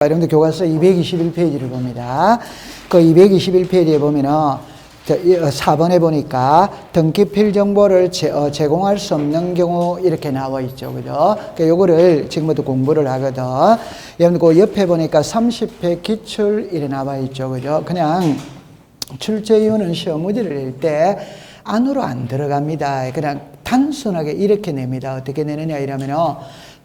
여러분들 교과서 221페이지를 봅니다. 그 221페이지에 보면은 4번에 보니까 등기필 정보를 제공할 수 없는 경우 이렇게 나와 있죠. 그죠? 그러니까 요거를 지금부터 공부를 하거든. 여러분들 그 옆에 보니까 30회 기출 이래 나와 있죠. 그죠? 그냥 출제 이유는 시험 문제를 낼 때 안으로 안 들어갑니다. 그냥 단순하게 이렇게 냅니다. 어떻게 내느냐 이러면은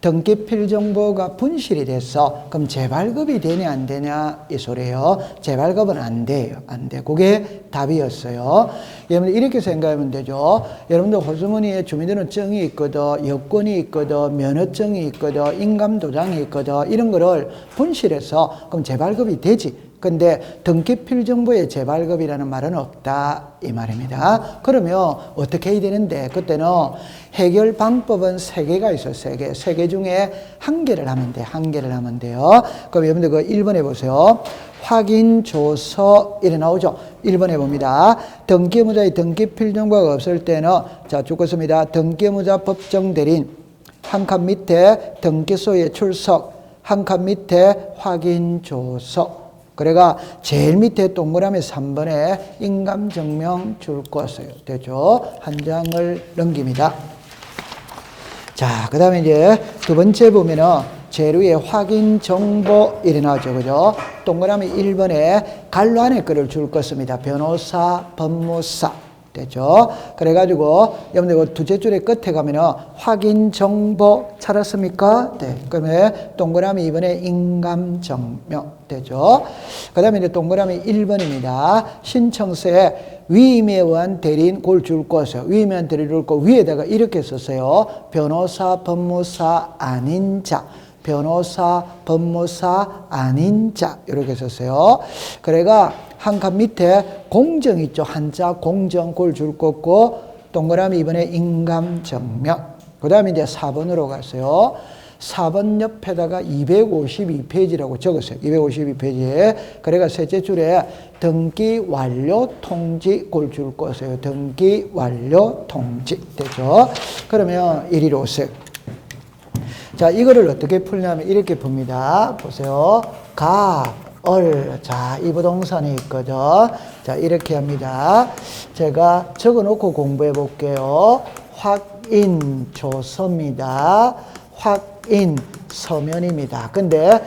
등기필 정보가 분실이 됐어. 그럼 재발급이 되냐 안 되냐 이 소리예요. 재발급은 안 돼요. 안 돼. 그게 답이었어요. 여러분들 이렇게 생각하면 되죠. 여러분들 호주머니에 주민등록증이 있거든, 여권이 있거든, 면허증이 있거든, 인감도장이 있거든, 이런 거를 분실해서 그럼 재발급이 되지. 근데 등기필 정보의 재발급이라는 말은 없다 이 말입니다. 그러면 어떻게 해야 되는데 그때는 해결 방법은 3개가 있어요. 3개 중에 1개를 하면 돼. 1개를 하면 돼요. 그럼 여러분들 그 1번에 보세요. 확인조서 이래 나오죠. 1번에 봅니다. 등기의무자의 등기필 정보가 없을 때는 자 쭉 씁니다. 등기의무자 법정대리인 한 칸 밑에 등기소에 출석 한 칸 밑에 확인조서 그래가 제일 밑에 동그라미 3번에 인감증명 줄 것이에요. 되죠? 한 장을 넘깁니다. 자, 그 다음에 이제 두 번째 보면은 제일 위에 확인 정보 이래 나오죠. 그죠? 동그라미 1번에 갈로 안에 거를 줄 것입니다. 변호사, 법무사. 되죠? 그래가지고, 여러분들 그 두째 줄의 끝에 가면은 확인 정보 찾았습니까? 네. 그러면 동그라미 2번에 인감증명. 되죠? 그 다음에 이제 동그라미 1번입니다. 신청서에 위임에 의한 대리인 그걸 줄 것이요. 위임에 의한 대리인 줄 거 위에다가 이렇게 썼어요. 변호사, 법무사 아닌 자. 변호사, 법무사 아닌 자. 이렇게 썼어요. 그래가 한 칸 밑에 공정 있죠. 한자 공정 그걸 줄 거고 동그라미 2번에 인감증명. 그 다음에 이제 4번으로 갔어요. 4번 옆에다가 252페이지라고 적었어요. 252페이지에. 그래가 셋째 줄에 등기 완료 통지 그걸 줄 거예요. 등기 완료 통지. 되죠? 그러면 이리로 오세요. 자, 이거를 어떻게 풀냐면 이렇게 봅니다. 보세요. 자, 이 부동산이 있거든. 자, 이렇게 합니다. 제가 적어 놓고 공부해 볼게요. 확인 조서입니다. 확인 서면입니다. 근데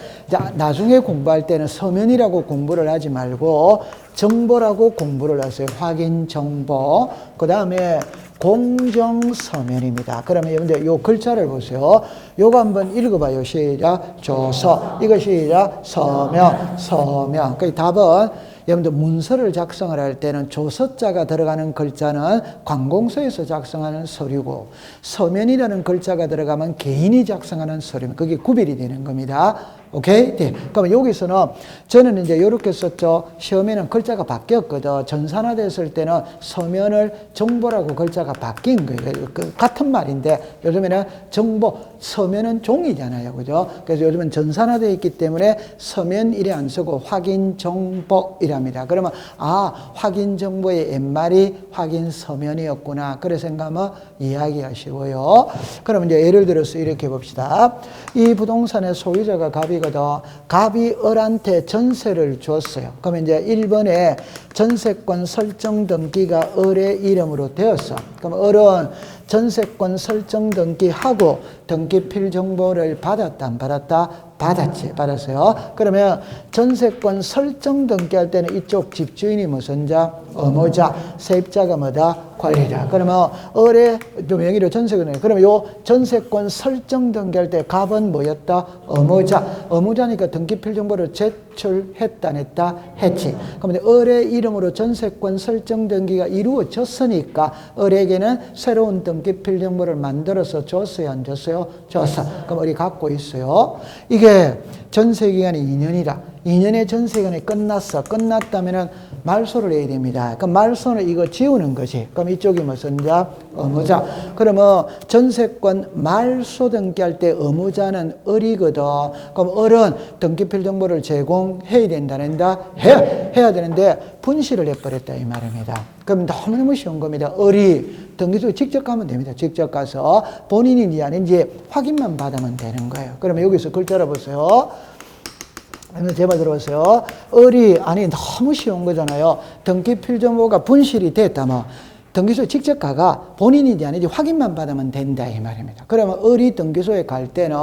나중에 공부할 때는 서면이라고 공부를 하지 말고 정보라고 공부를 하세요. 확인 정보. 그 다음에 공정서면입니다. 그러면 여러분들 요 글자를 보세요. 요거 한번 읽어봐요. 시작. 조서. 이거 시작. 서면. 그 답은 여러분들 문서를 작성을 할 때는 조서자가 들어가는 글자는 관공서에서 작성하는 서류고 서면이라는 글자가 들어가면 개인이 작성하는 서류입니다. 그게 구별이 되는 겁니다. 오케이? 네. 그러면 여기서는 저는 이제 이렇게 썼죠. 시험에는 글자가 바뀌었거든. 전산화됐을 때는 서면을 정보라고 글자가 바뀐 거예요. 같은 말인데 요즘에는 정보, 서면은 종이잖아요. 그죠? 그래서 요즘은 전산화되어 있기 때문에 서면 이래 안 쓰고 확인 정보 이랍니다. 그러면 확인 정보의 옛말이 확인 서면이었구나. 그래 생각하면 이해하기가 쉬워요. 그러면 이제 예를 들어서 이렇게 봅시다. 이 부동산의 소유자가 갑이거든. 갑이 을한테 전세를 줬어요. 그러면 이제 1번에 전세권 설정 등기가 을의 이름으로 되었어. 그럼 을은 전세권 설정 등기하고 등기필 정보를 받았다 안 받았다? 받았지. 받았어요. 그러면 전세권 설정 등기할 때는 이쪽 집주인이 무슨 자? 의무자. 세입자가 뭐다? 관리자. 그러면 을의 명의로 전세권을 그러면 요 전세권 설정 등기할 때 갑은 뭐였다? 의무자. 의무자니까 등기필 정보를 제출했다 안 했다? 했지. 그러면 을의 이름으로 전세권 설정 등기가 이루어졌으니까 을에게는 새로운 등기필 정보를 만들어서 줬어요 안 줬어요? 줬어. 그럼 을이 갖고 있어요. 이게 전세기간이 2년이다. 2년의 전세기간이 끝났어. 끝났다면은 말소를 해야 됩니다. 그럼 말소는 이거 지우는 거지. 그럼 이쪽이 무슨 자? 의무자. 그러면 전세권 말소 등기할 때 의무자는 을이거든. 그럼 을은 등기필 정보를 제공해야 된다. 해야 되는데 분실을 해버렸다 이 말입니다. 그럼 너무너무 쉬운 겁니다. 을이 등기소에 직접 가면 됩니다. 직접 가서 본인인지 아닌지 확인만 받으면 되는 거예요. 그러면 여기서 글자를 보세요. 제발 들어보세요. 아니, 너무 쉬운 거잖아요. 등기 필정보가 분실이 됐다면, 등기소에 직접 가가 본인인지 아닌지 확인만 받으면 된다, 이 말입니다. 그러면 등기소에 갈 때는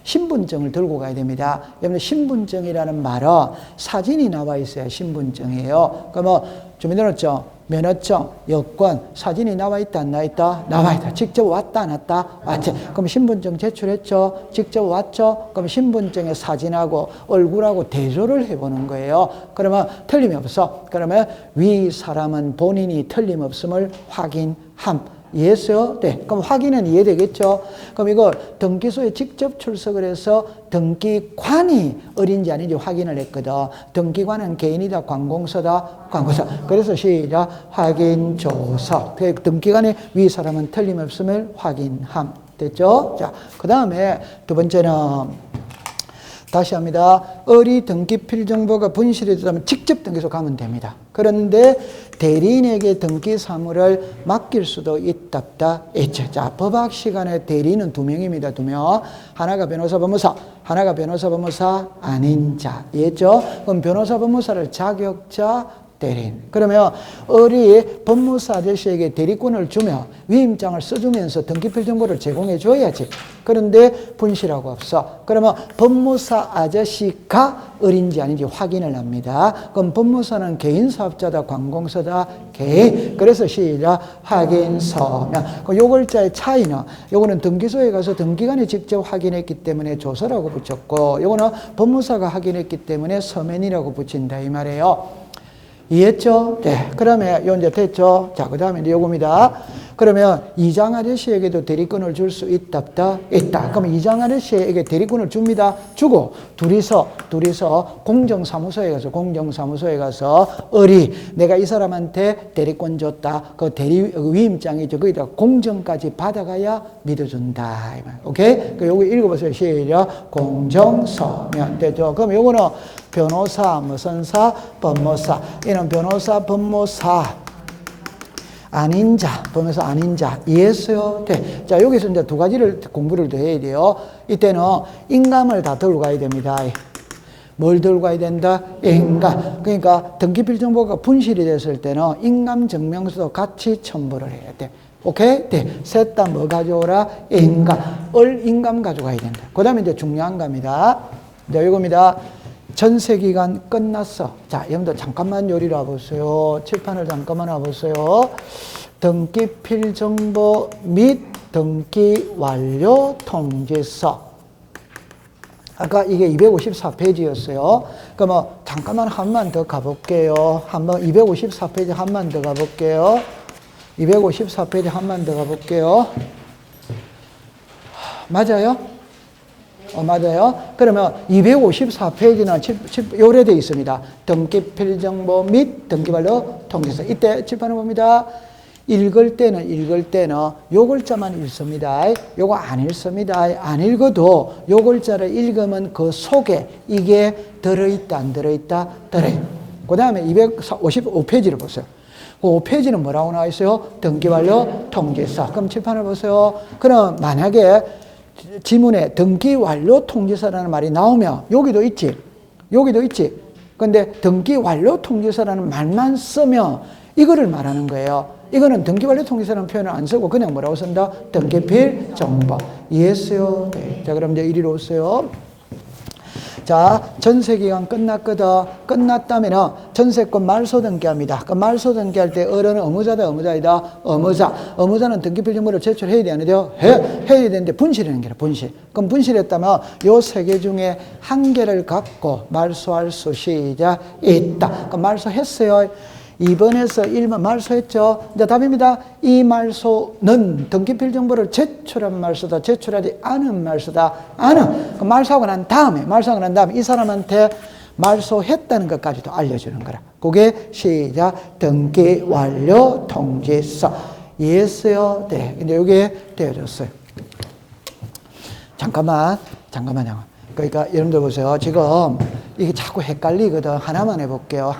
신분증을 들고 가야 됩니다. 여러분, 신분증이라는 말은 사진이 나와 있어야 신분증이에요. 그러면 주민등록증, 면허증, 여권, 사진이 나와 있다, 안 나와 있다? 나와 있다. 직접 왔다, 안 왔다? 왔지. 그럼 신분증 제출했죠? 직접 왔죠? 그럼 신분증에 사진하고 얼굴하고 대조를 해보는 거예요. 그러면 틀림이 없어. 그러면 위 사람은 본인이 틀림없음을 확인함. 이해했어요? 네. 그럼 확인은 이해되겠죠? 그럼 이걸 등기소에 직접 출석을 해서 등기관이 어린지 아닌지 확인을 했거든. 등기관은 개인이다, 관공서다, 관공서. 그래서 시작. 확인조서. 등기관의 위 사람은 틀림없음을 확인함. 됐죠? 자, 그 다음에 두 번째는 다시 합니다. 등기 필정보가 분실이 되면 직접 등기소 가면 됩니다. 그런데 대리인에게 등기 사무를 맡길 수도 있다. 자, 법학 시간에 대리인은 2명입니다. 2명. 하나가 변호사 법무사, 하나가 변호사 법무사 아닌 자. 이해했죠? 그럼 변호사 법무사를 자격자 대리인. 그러면 법무사 아저씨에게 대리권을 주며 위임장을 써주면서 등기필 정보를 제공해 줘야지. 그런데 분실하고 없어. 그러면 법무사 아저씨가 어린지 아닌지 확인을 합니다. 그럼 법무사는 개인 사업자다, 관공서다, 개인. 그래서 시작. 확인 서면. 요 글자의 차이는 요거는 등기소에 가서 등기관이 직접 확인했기 때문에 조서라고 붙였고, 요거는 법무사가 확인했기 때문에 서면이라고 붙인다 이 말이에요. 이해했죠? 네. 그러면 요 이제 됐죠? 자, 그 다음에 이제 요겁니다. 그러면 이장 아저씨에게도 대리권을 줄 수 있다. 그럼 이장 아저씨에게 대리권을 줍니다. 주고 둘이서 공정사무소에 가서 내가 이 사람한테 대리권 줬다. 그 위임장이죠. 거기다 공정까지 받아가야 믿어준다. 오케이? 요거 읽어보세요. 시작. 공정서면 되죠? 그럼 요거는 변호사, 무선사, 법무사. 이는 변호사, 법무사 아닌 자, 법무사 아닌 자. 이해했어요? 네. 자, 여기서 이제 두 가지를 공부를 더 해야 돼요. 이때는 인감을 다 들고 가야 됩니다. 뭘 들고 가야 된다? 인감. 그러니까 등기필 정보가 분실이 됐을 때는 인감 증명서도 같이 첨부를 해야 돼. 오케이? 네. 셋 다 뭐 가져오라? 인감. 인감 가져가야 된다. 그 다음에 이제 중요한 겁니다. 자, 이겁니다. 전세기간 끝났어. 자, 여러분들 잠깐만 요리를 와보세요. 칠판을 잠깐만 와보세요. 등기필 정보 및 등기 완료 통지서. 아까 이게 254페이지였어요. 그러면 잠깐만 한 번 더 가볼게요. 254페이지 한 번 더 가볼게요. 254페이지 한 번 더 가볼게요. 맞아요? 맞아요. 그러면 254페이지는 요래 되어 있습니다. 등기필 정보 및 등기완료 통지서. 이때 칠판을 봅니다. 읽을 때는 요 글자만 읽습니다. 요거 안 읽습니다. 안 읽어도 요 글자를 읽으면 그 속에 이게 들어있다, 안 들어있다? 들어있다. 그 다음에 255페이지를 보세요. 그 5페이지는 뭐라고 나와 있어요? 등기완료 통지서. 그럼 칠판을 보세요. 그럼 만약에 지문에 등기 완료 통지서라는 말이 나오면 여기도 있지. 근데 등기 완료 통지서라는 말만 쓰면 이거를 말하는 거예요. 이거는 등기 완료 통지서라는 표현을 안 쓰고 그냥 뭐라고 쓴다? 등기필 정보. 이해했어요? 네. 자, 그럼 이제 이리로 오세요. 자, 전세기간 끝났거든. 끝났다면 전세권 말소 등기합니다. 그 말소 등기할 때 어른은 의무자다, 의무자이다? 의무자는 등기필 정보를 제출해야 되는데요. 해야 되는데 분실하는 게라, 분실. 그럼 분실했다면 요 세 개 중에 한 개를 갖고 말소할 수 시작 있다. 그럼 말소했어요. 2번에서 1번 말소했죠. 이제 답입니다. 이 말소는 등기필 정보를 제출한 말소다, 제출하지 않은 말소다. 않은. 말소하고 난 다음에 이 사람한테 말소했다는 것까지도 알려주는 거라. 그게 시작. 등기 완료 통지서. 이해했어요? 네. 근데 이게 되어졌어요. 잠깐만요. 그러니까 여러분들 보세요. 지금 이게 자꾸 헷갈리거든. 하나만 해볼게요.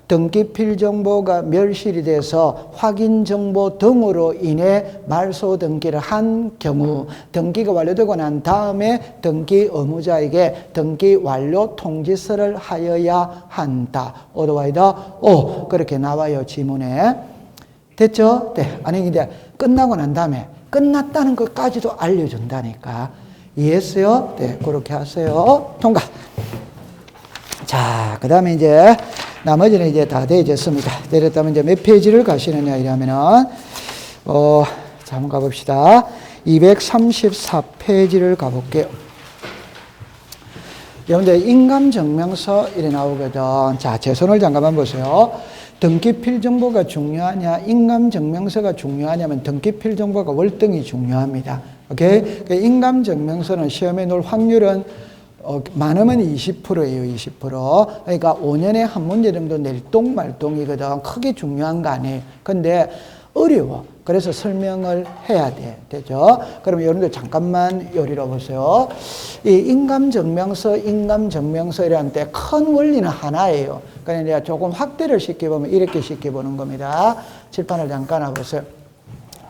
등기 필정보가 멸실이 돼서 확인 정보 등으로 인해 말소 등기를 한 경우 등기가 완료되고 난 다음에 등기 의무자에게 등기 완료 통지서를 하여야 한다. otherwise, 그렇게 나와요, 지문에. 됐죠? 네. 아니, 이제 끝나고 난 다음에 끝났다는 것까지도 알려준다니까. 이해했어요? 네. 그렇게 하세요. 통과. 자, 그 다음에 이제 나머지는 이제 다 되어졌습니다. 되었다면 이제 몇 페이지를 가시느냐 이러면은, 자, 한번 가봅시다. 234페이지를 가볼게요. 여러분들, 인감증명서 이래 나오거든. 자, 제 손을 잠깐만 보세요. 등기필정보가 중요하냐, 인감증명서가 중요하냐면 등기필정보가 월등히 중요합니다. 오케이? 인감증명서는 시험에 놓을 확률은 많으면 20%예요, 20%. 그러니까 5년에 한 문제 정도 낼똥말똥이거든. 크게 중요한 거 아니에요. 근데 어려워. 그래서 설명을 해야 돼. 되죠? 그럼 여러분들 잠깐만 요리로 보세요. 이 인감증명서 이라는 때 큰 원리는 하나예요. 그러니까 조금 확대를 시켜보면 이렇게 시켜보는 겁니다. 칠판을 잠깐 와보세요.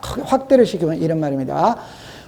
확대를 시키면 이런 말입니다.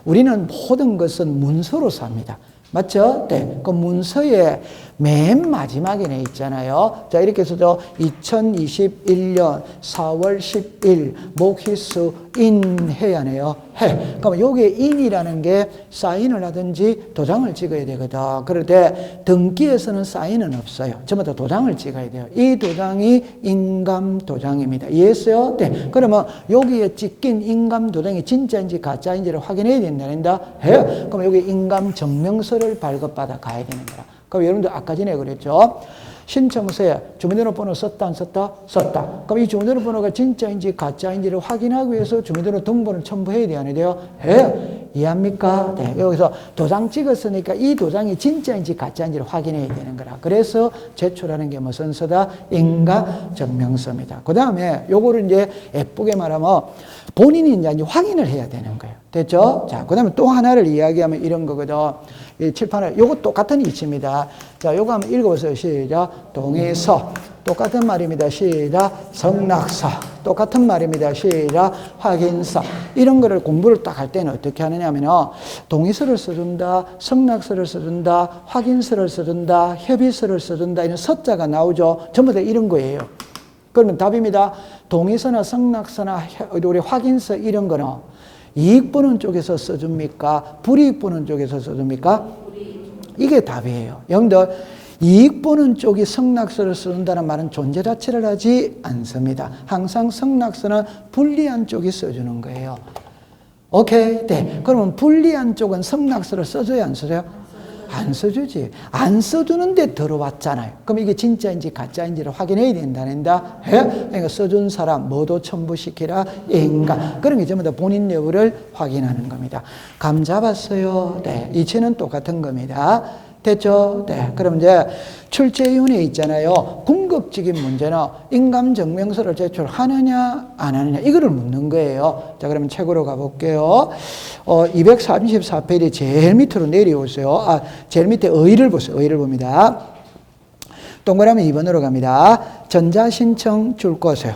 우리는 모든 것은 문서로 삽니다. 맞죠? 네. 그 문서의 맨 마지막에 있잖아요. 자, 이렇게 해서 2021년 4월 10일 목희수 인 해야 하네요. 해. 그럼 여기에 인이라는 게 사인을 하든지 도장을 찍어야 되거든. 그럴 때 등기에서는 사인은 없어요. 전부 다 도장을 찍어야 돼요. 이 도장이 인감 도장입니다. 이해했어요? 네. 그러면 여기에 찍힌 인감 도장이 진짜인지 가짜인지를 확인해야 된다는다. 해요. 그럼 여기 인감 증명서를 발급받아 가야 되는 거라. 그럼 여러분들 아까 전에 그랬죠. 신청서에 주민등록번호 썼다 안 썼다? 썼다. 그럼 이 주민등록번호가 진짜인지 가짜인지를 확인하기 위해서 주민등록 등본을 첨부해야 돼요? 안 돼요? 해요. 이해합니까? 네. 여기서 도장 찍었으니까 이 도장이 진짜인지 가짜인지를 확인해야 되는 거라. 그래서 제출하는 게 무슨 서다? 인감증명서입니다. 그 다음에 요거를 이제 예쁘게 말하면 본인이 이제 확인을 해야 되는 거예요. 됐죠? 자, 그 다음에 또 하나를 이야기하면 이런 거거든. 이 칠판에 요거 똑같은 이치입니다. 자, 요거 한번 읽어보세요. 시작. 동의서. 똑같은 말입니다. 시작. 성낙서. 똑같은 말입니다. 시작. 확인서. 이런 거를 공부를 딱 할 때는 어떻게 하느냐면요. 동의서를 써준다. 성낙서를 써준다. 확인서를 써준다. 협의서를 써준다. 이런 서자가 나오죠. 전부 다 이런 거예요. 그러면 답입니다. 동의서나 성낙서나 우리 확인서 이런 거는 이익 보는 쪽에서 써줍니까? 불이익 보는 쪽에서 써줍니까? 이게 답이에요. 여러분들, 이익 보는 쪽이 성낙서를 써준다는 말은 존재 자체를 하지 않습니다. 항상 성낙서는 불리한 쪽이 써주는 거예요. 오케이? 네. 그러면 불리한 쪽은 성낙서를 써줘야 안 써줘요? 안 써주지. 안 써주는데 들어왔잖아요. 그럼 이게 진짜인지 가짜인지를 확인해야 된다는다. 그러니까 써준 사람 모두 첨부시키라. 인가. 그런 게 전부 다 본인 여부를 확인하는 겁니다. 감 잡았어요? 네. 이치는 똑같은 겁니다. 됐죠? 네. 그럼 이제 출제위원회 있잖아요. 궁극적인 문제는 인감증명서를 제출하느냐 안 하느냐 이거를 묻는 거예요. 자, 그러면 책으로 가볼게요. 234페이지 제일 밑으로 내려오세요. 제일 밑에 의의를 보세요. 의의를 봅니다. 동그라미 2번으로 갑니다. 전자신청 줄 거세요.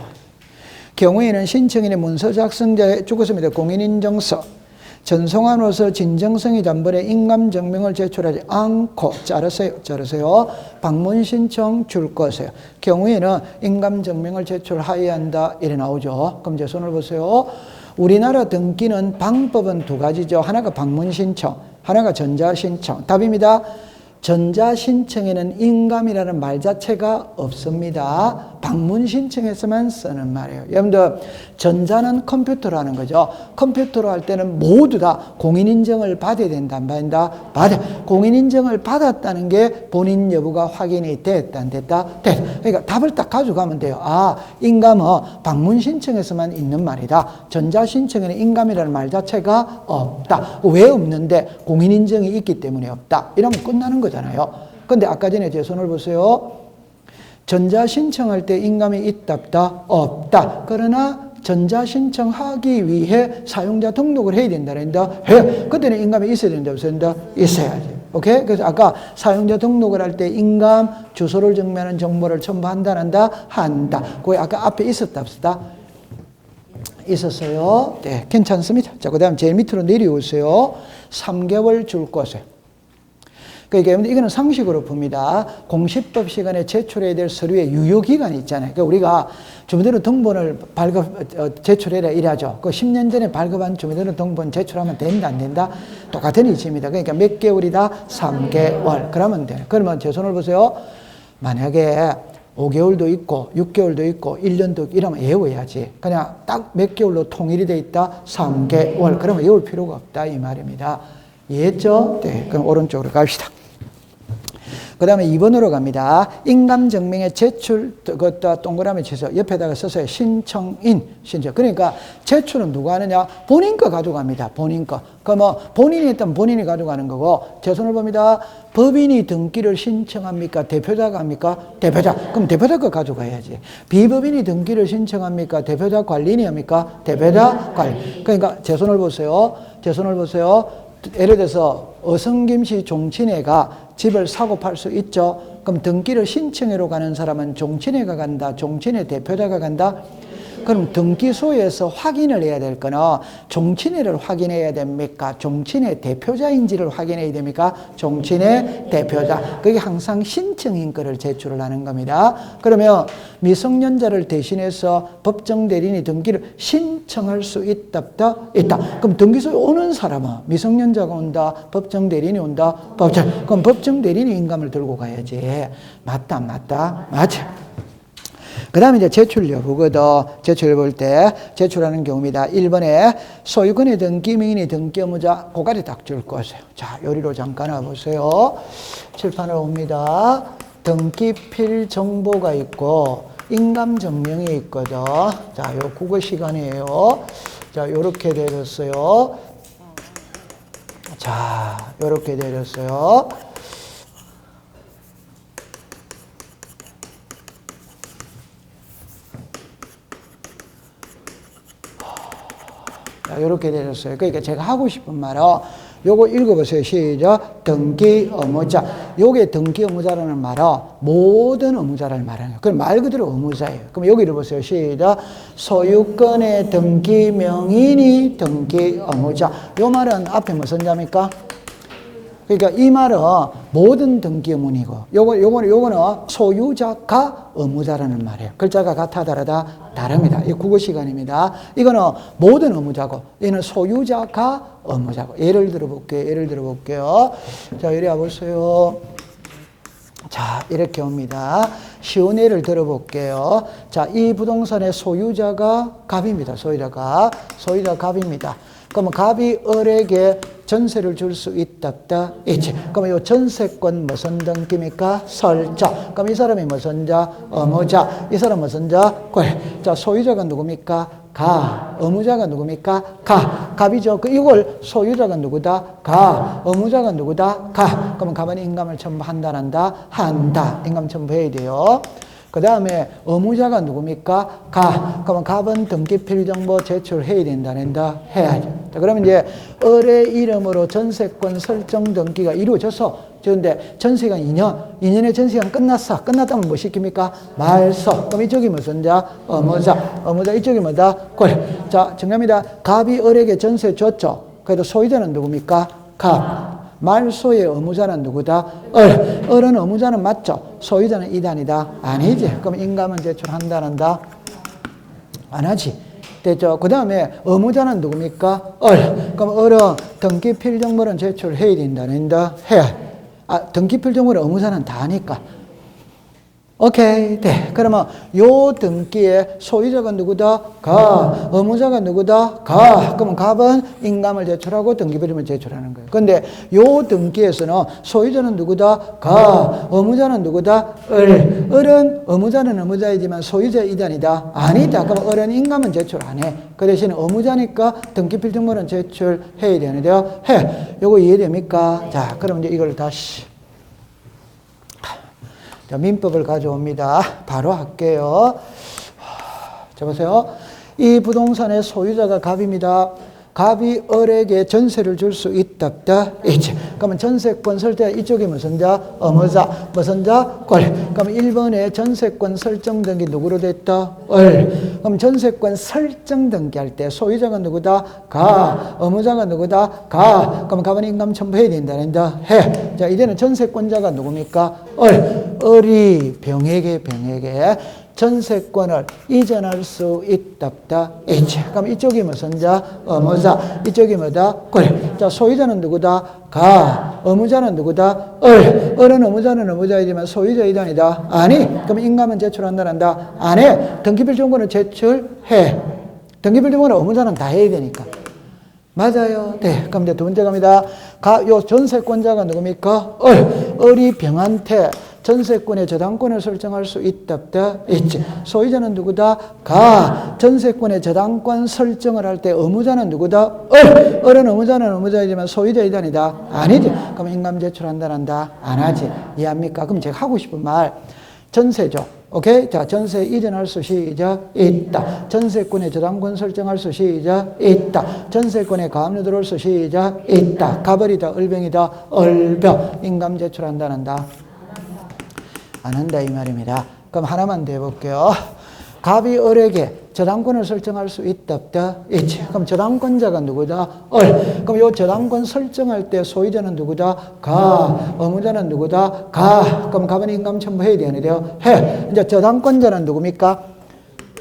경우에는 신청인의 문서 작성자의 주거서입니다. 공인인증서. 전송함으로써 진정성이 담보의 인감증명을 제출하지 않고 자르세요. 방문 신청 줄 거세요. 경우에는 인감증명을 제출하여야 한다. 이래 나오죠. 그럼 제 손을 보세요. 우리나라 등기는 방법은 두 가지죠. 하나가 방문 신청, 하나가 전자 신청. 답입니다. 전자 신청에는 인감이라는 말 자체가 없습니다. 방문 신청에서만 쓰는 말이에요. 여러분들, 전자는 컴퓨터라는 거죠. 컴퓨터로 할 때는 모두 다 공인인증을 받아야 된다, 안 받는다? 받아. 공인인증을 받았다는 게 본인 여부가 확인이 됐다, 안 됐다? 됐다. 그러니까 답을 딱 가져가면 돼요. 인감은 방문 신청에서만 있는 말이다. 전자 신청에는 인감이라는 말 자체가 없다. 왜 없는데? 공인인증이 있기 때문에 없다. 이러면 끝나는 거잖아요. 근데 아까 전에 제 손을 보세요. 전자 신청할 때 인감이 있다, 없다? 없다. 그러나 전자 신청하기 위해 사용자 등록을 해야 된다는다. 해. 그때는 인감이 있어야 된다, 없어야 된다? 있어야지. 오케이? 그래서 아까 사용자 등록을 할 때 인감, 주소를 정리하는 정보를 첨부한다, 한다. 그게 아까 앞에 있었다, 없었다? 있었어요. 네, 괜찮습니다. 자, 그 다음 제일 밑으로 내려오세요. 3개월 줄 것에. 그러니까 이거는 상식으로 봅니다. 공시법 시간에 제출해야 될 서류의 유효기간이 있잖아요. 그러니까 우리가 주민등록 등본을 제출해라 이래야죠. 그 10년 전에 발급한 주민등록 등본 제출하면 된다, 안 된다? 똑같은 이치입니다. 그러니까 몇 개월이다? 3개월. 그러면 돼요. 그러면 제 손을 보세요. 만약에 5개월도 있고 6개월도 있고 1년도 있고 이러면 외워야지. 그냥 딱 몇 개월로 통일이 돼 있다? 3개월. 그러면 외울 필요가 없다 이 말입니다. 이해했죠? 네, 그럼 오른쪽으로 갑시다. 그 다음에 2번으로 갑니다. 인감증명의 제출, 그것도 동그라미 쳐서 옆에다가 써서 신청인, 신청. 그러니까 제출은 누가 하느냐? 본인 거 가져갑니다. 본인 거. 그러면 본인이 했다면 본인이 가져가는 거고, 제 손을 봅니다. 법인이 등기를 신청합니까? 대표자가 합니까? 대표자. 그럼 대표자 거 가져가야지. 비법인이 등기를 신청합니까? 대표자 관리인이 합니까? 대표자 관리. 그러니까 제 손을 보세요. 제 손을 보세요. 예를 들어서 어성김씨 종친회가 집을 사고 팔 수 있죠. 그럼 등기를 신청하러 가는 사람은 종친회가 간다. 종친회 대표자가 간다. 그럼 등기소에서 확인을 해야 될 거는 종친회를 확인해야 됩니까? 종친회 대표자인지를 확인해야 됩니까? 종친회 대표자. 그게 항상 신청인 거를 제출을 하는 겁니다. 그러면 미성년자를 대신해서 법정 대리인이 등기를 신청할 수 있다, 없다? 있다. 그럼 등기소에 오는 사람은 미성년자가 온다, 법정 대리인이 온다, 법정. 그럼 법정 대리인이 인감을 들고 가야지. 맞다, 안 맞다? 맞아. 그 다음에 이제 제출 여부거든. 제출 볼 때 제출하는 경우입니다. 1번에 소유권의 등기, 명인의 등기 의무자, 고가리 딱 줄 것이에요. 자, 요리로 잠깐 와보세요. 칠판을 옵니다. 등기필 정보가 있고, 인감증명이 있거든. 자, 요 국어 시간이에요. 자, 요렇게 내렸어요. 자, 요렇게 내렸어요. 이렇게 되셨어요. 그러니까 제가 하고 싶은 말은 요거 읽어보세요. 시작. 등기 의무자. 요게 등기 의무자라는 말은 모든 의무자를 말하는 거예요. 그럼 말 그대로 의무자예요. 그럼 여기를 보세요. 시작. 소유권의 등기 명인이 등기 의무자. 요 말은 앞에 무슨 자입니까? 그러니까 이 말은 모든 등기 의무이고, 요거는 소유자가 의무자라는 말이에요. 글자가 같아 다르다? 다릅니다. 이 국어 시간입니다. 이거는 모든 의무자고, 얘는 소유자가 의무자고. 예를 들어볼게요. 자, 이리 와보세요. 자, 이렇게 옵니다. 쉬운 예를 들어볼게요. 자, 이 부동산의 소유자가 갑입니다. 소유자가 갑입니다. 그러면 갑이 을에게 전세를 줄 수 있다, 없다? 있지. 그러면 이 전세권 무슨 등기입니까? 설자. 그럼 이 사람이 무슨 자? 의무자. 이 사람 무슨 자? 권. 자, 소유자가 누굽니까? 가. 의무자가 누굽니까? 가. 갑이죠. 이걸 소유자가 누구다? 가. 의무자가 누구다? 가. 그러면 갑은 인감을 첨부한다, 한다. 인감 첨부해야 돼요. 그 다음에 의무자가 누굽니까? 가. 그러면 갑은 등기필 정보 제출해야 된다, 해야죠. 자, 그러면 이제 을의 이름으로 전세권 설정 등기가 이루어져서, 그런데 전세기간 2년의 전세기간 끝났다면 뭐 시킵니까? 말소. 그럼 이쪽이 무슨 자? 의무자. 이쪽이 뭐다? 권. 자, 정답입니다. 갑이 을에게 전세 줬죠. 그래도 소유자는 누굽니까? 갑. 말소의 의무자는 누구다? 을은 의무자는 맞죠? 소유자는 이단이다? 아니지. 그럼 인감은 제출한다? 안 하지. 됐죠? 그 다음에 의무자는 누굽니까? 그럼 을은 등기필 정보는 제출해야 된다? 해야. 등기필 정보는 의무자는 다 하니까. 오케이. 네. 그러면 요 등기에 소유자가 누구다? 가. 의무자가 누구다? 가. 그러면 갑은 인감을 제출하고 등기필을 제출하는 거예요. 근데 요 등기에서는 소유자는 누구다? 가. 의무자는 누구다? 을은 의무자는 의무자이지만 소유자 이단이다? 아니다. 그럼 을은 인감은 제출 안 해. 그 대신에 의무자니까 등기필 정보는 제출해야 되는데요. 해. 요거 이해됩니까? 자, 그럼 이제 이걸 다시. 자, 민법을 가져옵니다. 바로 할게요. 자, 보세요. 이 부동산의 소유자가 갑입니다. 갑이 을에게 전세를 줄 수 있다 없다? 있지. 그러면 전세권 설때 이쪽이 무슨 자? 어무자. 무슨 자? 꼴. 그럼 1번에 전세권 설정 등기 누구로 됐다? 을. 그럼 전세권 설정 등기할 때 소유자가 누구다? 가. 어무자가 누구다? 가. 그럼 갑은 인감 첨부해야 된다. 해. 자, 이제는 전세권자가 누굽니까? 을. 을이 병에게 전세권을 이전할 수 있다 없다? 있지. 그럼 이쪽이 무슨 자? 어무자. 이쪽이 뭐다? 꼴. 자, 소유자는 누구다? 가. 어무자는 누구다? 을. 을은 어무자이지만 소유자이다 아니다? 아니. 그럼 인감은 제출한다? 안 해. 등기필정보는 제출해. 등기필정보는 어무자는 다 해야 되니까. 맞아요. 네. 그럼 이제 두 번째 갑니다. 요 전세권자가 누굽니까? 을. 을이 병한테 전세권의 저당권을 설정할 수 있다 없다? 있지. 소유자는 누구다? 가. 전세권의 저당권 설정을 할 때 의무자는 누구다? 을. 을은 의무자이지만 소유자이다 아니다? 아니지. 그럼 인감 제출한다? 안 하지. 이해합니까? 그럼 제가 하고 싶은 말. 전세죠. 오케이? 자, 전세 이전할 수 시작 있다. 전세권의 저당권 설정할 수 시작 있다. 전세권의 가압류 들어올 수 시작 있다. 가벌이다, 을병이다, 을병. 인감 제출한다? 안 한다 이 말입니다. 그럼 하나만 더 해볼게요. 갑이 을에게 저당권을 설정할 수 있다 없다? 있지. 그럼 저당권자가 누구다? 을. 그럼 이 저당권 설정할 때 소유자는 누구다? 가. 의무자는 누구다? 가. 그럼 갑은 인감 첨부해야 되는데요. 해. 이제 저당권자는 누굽니까?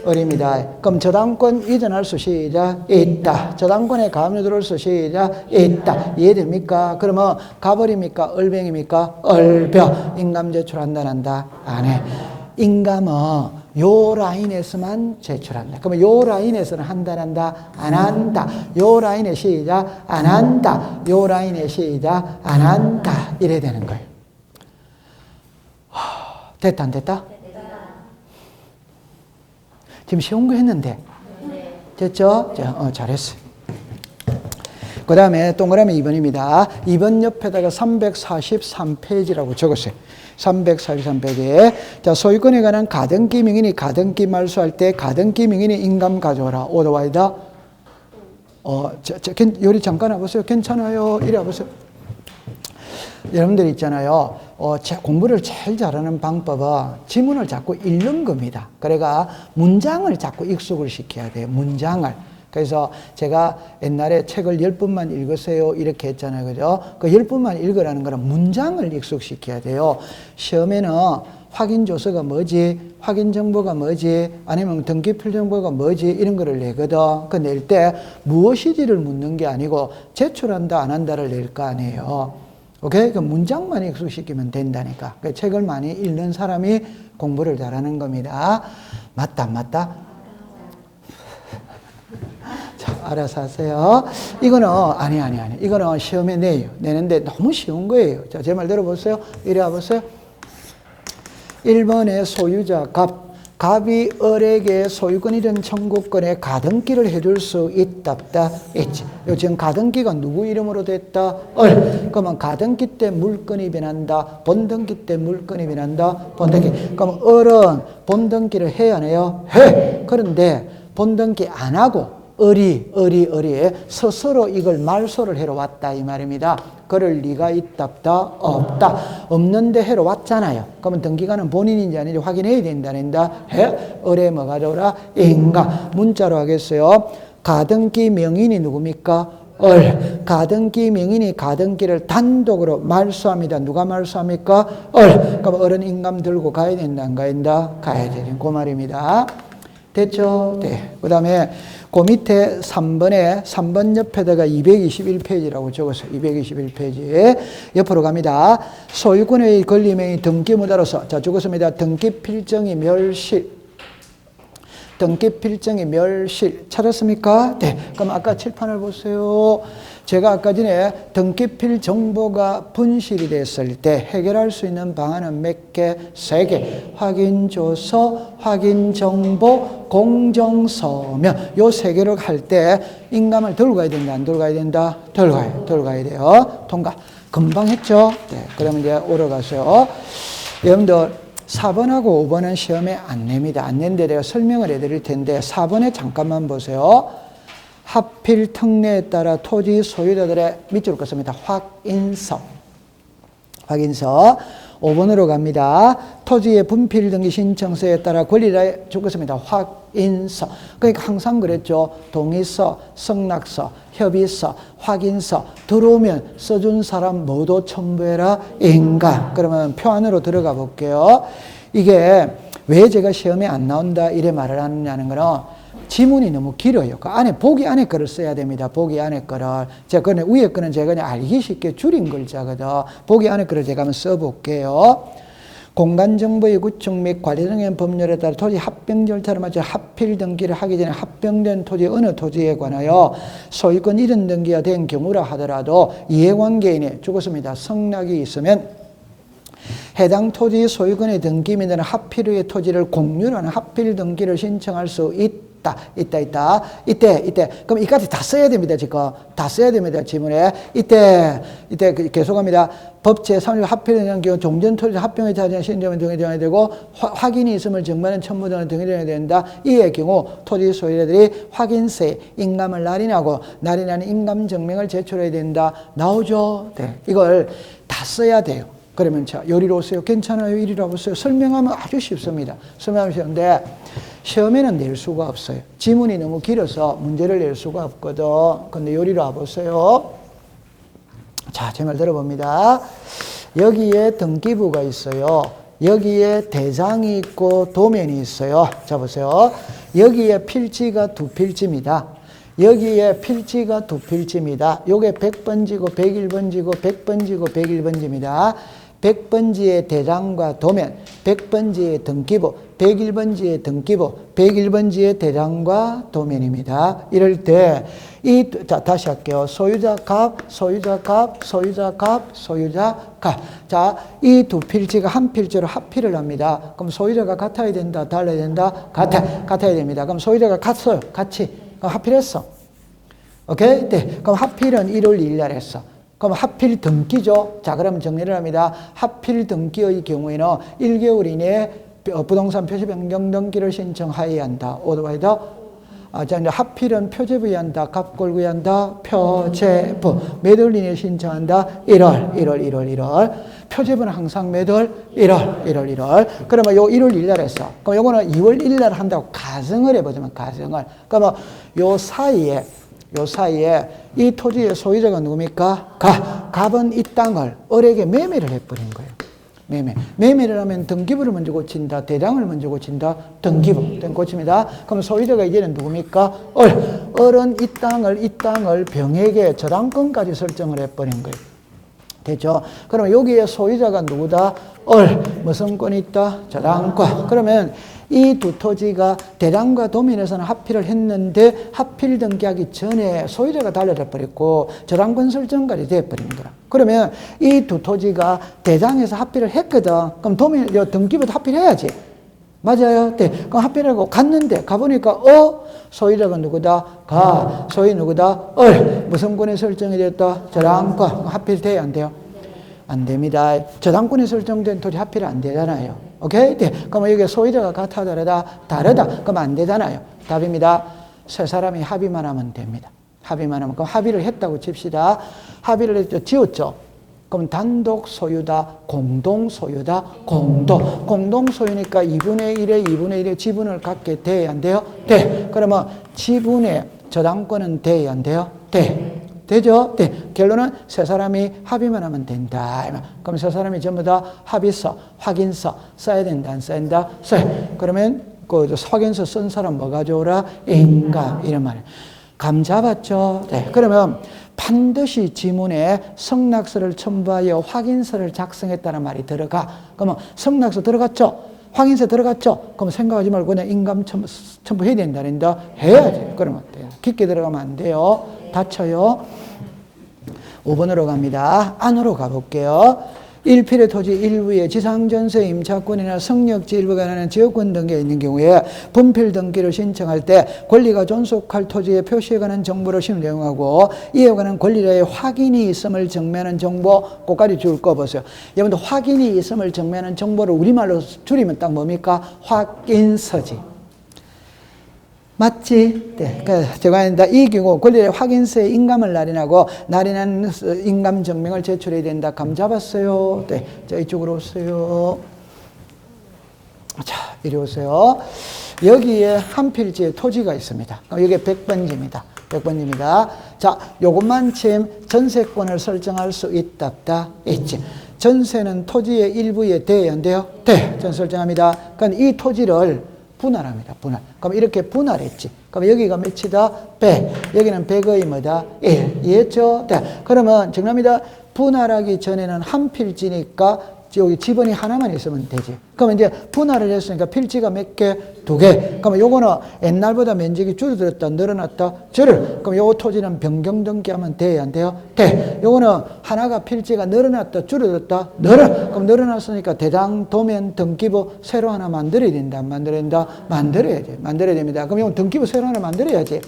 을입니다. 그럼 저당권 이전할 수 시작 있다. 저당권에 가압류 들어올 수 시작 있다. 이해됩니까? 그러면 갑을입니까? 을병입니까? 을병. 인감 제출한다? 안 해. 인감은 요 라인에서만 제출한다. 그러면 요 라인에서는 한다? 안 한다. 요 라인에 시작 안 한다. 요 라인에 시작 안 한다. 이래야 되는 거예요. 됐다 안 됐다? 지금 쉬운 거 했는데. 됐죠? 자, 잘했어요. 그 다음에 동그라미 2번입니다. 2번 옆에다가 343페이지라고 적었어요. 343페이지에. 자, 소유권에 관한 가등기 명인이 가등기 말소할 때 가등기 명인이 인감 가져오라. 오더와이다. 요리 잠깐 와보세요. 괜찮아요. 이리 와보세요. 여러분들 있잖아요. 공부를 제일 잘하는 방법은 지문을 자꾸 읽는 겁니다. 그러니까 문장을 자꾸 익숙을 시켜야 돼요. 문장을. 그래서 제가 옛날에 책을 10분만 읽으세요 이렇게 했잖아요. 그죠? 그 10분만 읽으라는 거는 문장을 익숙시켜야 돼요. 시험에는 확인조서가 뭐지? 확인정보가 뭐지? 아니면 등기필정보가 뭐지? 이런 거를 내거든. 그 낼 때 무엇이지를 묻는 게 아니고 제출한다 안 한다를 낼 거 아니에요. 오케이? 그 문장만 익숙시키면 된다니까. 그 책을 많이 읽는 사람이 공부를 잘하는 겁니다. 맞다, 안 맞다? 자, 알아서 하세요. 이거는, 아니. 이거는 시험에 내요. 내는데 너무 쉬운 거예요. 자, 제 말 들어보세요. 이리 와보세요. 1번의 소유자 갑이 을에게 소유권 이전 청구권에 가등기를 해줄 수 있다 없다? 있지. 지금 가등기가 누구 이름으로 됐다? 을. 그러면 가등기 때 물건이 변한다. 본등기 때 물건이 변한다. 본등기. 그럼 을은 본등기를 해야 안 해요? 해. 그런데 본등기 안 하고 을이 스스로 이걸 말소를 해러 왔다 이 말입니다. 그럴 리가 있다 없다? 없다. 없는데 해러 왔잖아요. 그러면 등기관은 본인인지 아닌지 확인해야 된다. 해. 을에 뭐가 들어오라? 인감. 문자로 하겠어요. 가등기 명인이 누굽니까? 을. 가등기 명인이 가등기를 단독으로 말소합니다. 누가 말소합니까? 을. 그럼 을은 인감 들고 가야 된다 안 가야 된다? 가야 되는 그 말입니다. 됐죠? 네. 그 다음에 그 밑에 3번 옆에다가 221페이지라고 적었어요. 221페이지. 옆으로 갑니다. 소유권의 권리명의 등기무다로서. 자, 적었습니다. 등기필정이 멸실. 찾았습니까? 네. 그럼 아까 칠판을 보세요. 제가 아까 전에 등기필 정보가 분실이 됐을 때 해결할 수 있는 방안은 몇 개? 3개. 확인조서, 확인정보, 공정서면 요 3개를 할 때 인감을 들고 가야 된다, 안 들고 가야 된다? 들고 가야 돼요. 통과. 금방 했죠? 네. 그러면 이제 올라가세요. 여러분들 4번하고 5번은 시험에 안 냅니다. 안 낸데 내가 설명을 해드릴 텐데 4번에 잠깐만 보세요. 하필 특례에 따라 토지 소유자들의 밑줄 긋습니다. 확인서. 확인서. 5번으로 갑니다. 토지의 분필 등기 신청서에 따라 권리자의 죽었습니다. 확인서. 그러니까 항상 그랬죠. 동의서, 승낙서, 협의서, 확인서 들어오면 써준 사람 모두 첨부해라. 인가. 그러면 표 안으로 들어가 볼게요. 이게 왜 제가 시험에 안 나온다 이래 말을 하느냐는 거는 지문이 너무 길어요. 그 안에 보기 안에 거를 써야 됩니다. 보기 안에 거를. 제가 그냥 위에 거는 제가 그냥 알기 쉽게 줄인 글자거든. 보기 안에 거를 제가 한번 써볼게요. 공간정보의 구축 및 관리 등의 법률에 따라 토지 합병 절차를 맞춰 합필 등기를 하기 전에 합병된 토지 어느 토지에 관하여 소유권 이전 등기가 된 경우라 하더라도 이해관계인이 죽었습니다. 성락이 있으면 해당 토지 소유권의 등기 및 합필의 토지를 공유로 하는 합필 등기를 신청할 수 있다. 이때. 그럼 이까지 다 써야 됩니다, 지금. 다 써야 됩니다, 지문에. 이때 계속합니다. 법 제3조 합필의 경우 종전 토지 합병의 자리에 신청을 등기해야 되고, 확인이 있음을 증명하는 첨부 등을 등기해야 된다. 이의 경우 토지 소유자들이 확인세, 인감을 날인하는 인감 증명을 제출해야 된다. 나오죠? 네. 이걸 다 써야 돼요. 그러면 자, 요리로 오세요. 괜찮아요. 이리로 오세요. 설명하면 아주 쉽습니다. 설명하면 쉬운데 시험에는 낼 수가 없어요. 지문이 너무 길어서 문제를 낼 수가 없거든. 근데 요리로 와보세요. 자, 제 말 들어봅니다. 여기에 등기부가 있어요. 여기에 대장이 있고 도면이 있어요. 자, 보세요. 여기에 필지가 두 필지입니다. 여기에 필지가 두 필지입니다. 요게 100번지고 101번지고 100번지고 101번지입니다. 100번지의 대장과 도면, 100번지의 등기부, 101번지의 등기부, 101번지의 대장과 도면입니다. 이럴 때, 다시 할게요. 소유자 값. 자, 이 두 필지가 한 필지로 합필을 합니다. 그럼 소유자가 같아야 된다, 달라야 된다? 같아야 됩니다. 그럼 소유자가 같아요. 같이. 그럼 합필했어. 오케이? 네. 그럼 합필은 1월 2일 날 했어. 그럼 합필 등기죠. 자, 그럼 정리를 합니다. 합필 등기의 경우에는 1개월 이내에 부동산 표시 변경 등기를 신청하여야 한다. 오토바이더. 자, 이제 합필은 표제부에 한다. 갑골구에 한다. 표제부. 몇 월 이내에 신청한다. 1월. 표제부는 항상 몇 월? 1월. 그러면 요 1월 1일 날 했어. 그럼 요거는 2월 1일 날 한다고 가정을 해보자면 가정을. 그러면 요 사이에 이 토지의 소유자가 누굽니까? 갑은 이 땅을 을에게 매매를 해버린 거예요. 매매를 하면 등기부를 먼저 고친다. 대장을 먼저 고친다. 등기부. 고칩니다. 그럼 소유자가 이제는 누굽니까? 을은 이 땅을 병에게 저당권까지 설정을 해버린 거예요. 됐죠? 그러면 여기에 소유자가 누구다? 무슨 권이 있다? 저당권. 그러면 이 두 토지가 대장과 도면에서는 합필을 했는데 합필 등기하기 전에 소유자가 달라져 버렸고 저당권 설정까지 돼버린 거라. 그러면 이 두 토지가 대장에서 합필을 했거든. 그럼 등기부도 합필해야지. 맞아요. 네. 그럼 합필하고 갔는데 가보니까 소유자가 누구다? 소유 누구다? 무슨 권이 설정이 됐다? 저당권. 합필돼야 안 돼요? 안 됩니다. 저당권이 설정된 토지 합필 안 되잖아요. 오케이? 네. 그럼 여기 소유자가 같아 다르다. 그럼 안 되잖아요. 답입니다. 세 사람이 합의만 하면 됩니다. 그럼 합의를 했다고 칩시다. 합의를 했죠. 지었죠. 그럼 단독 소유다, 공동 소유다, 공동 소유니까 2분의 1의 지분을 갖게 돼야 안 돼요? 돼. 그러면 지분의 저당권은 돼야 안 돼요? 돼. 되죠? 네. 결론은 세 사람이 합의만 하면 된다. 그럼 세 사람이 전부 다 합의서, 확인서 써야 된다, 안 써야 된다? 써요. 그러면 그 확인서 쓴 사람 뭐 가져오라? 인감. 이런 말이에요. 감 잡았죠? 네. 그러면 반드시 지문에 성낙서를 첨부하여 확인서를 작성했다는 말이 들어가. 그러면 성낙서 들어갔죠? 확인서 들어갔죠? 그럼 생각하지 말고 그냥 인감 첨부해야 된다는데 해야지. 그러면 돼요. 깊게 들어가면 안 돼요. 다쳐요. 5번으로 갑니다. 안으로 가볼게요. 1필의 토지 일부에 지상전세 임차권이나 성역지 일부가 관한 지역권 등기가 있는 경우에 분필 등기를 신청할 때 권리가 존속할 토지의 표시에 관한 정보를 신청하고 이에 관한 권리자의 확인이 있음을 증명하는 정보, 그까지 줄 거 보세요. 여러분들 확인이 있음을 증명하는 정보를 우리말로 줄이면 딱 뭡니까? 확인서지. 맞지? 네. 제가 이 경우 권리의 확인서에 인감을 날인하고 날인한 인감 증명을 제출해야 된다. 감 잡았어요? 네. 자, 이쪽으로 오세요. 자, 이리 오세요. 여기에 한 필지에 토지가 있습니다. 여기에 100번지입니다. 100번지입니다. 자, 요것만 침 전세권을 설정할 수 있다, 없다? 있지. 전세는 토지의 일부에 돼야 안 돼요? 돼. 전 설정합니다. 그러니까 이 토지를 분할합니다. 분할. 그럼 이렇게 분할했지. 그럼 여기가 몇이다? 100. 여기는 100의 뭐다? 1. 이해했죠? 네. 그러면 정답입니다. 분할하기 전에는 한 필지니까 여기 지번이 하나만 있으면 되지. 그러면 이제 분할을 했으니까 필지가 몇 개? 2개. 그러면 요거는 옛날보다 면적이 줄어들었다, 늘어났다? 그럼 요거 토지는 변경 등기하면 돼야 안 돼요? 돼. 요거는 하나가 필지가 늘어났다, 줄어들었다? 그럼 늘어났으니까 대장, 도면, 등기부 새로 하나 만들어야 된다, 안 만들어야 된다? 만들어야지. 만들어야 됩니다. 그럼 요거 등기부 새로 하나 만들어야지.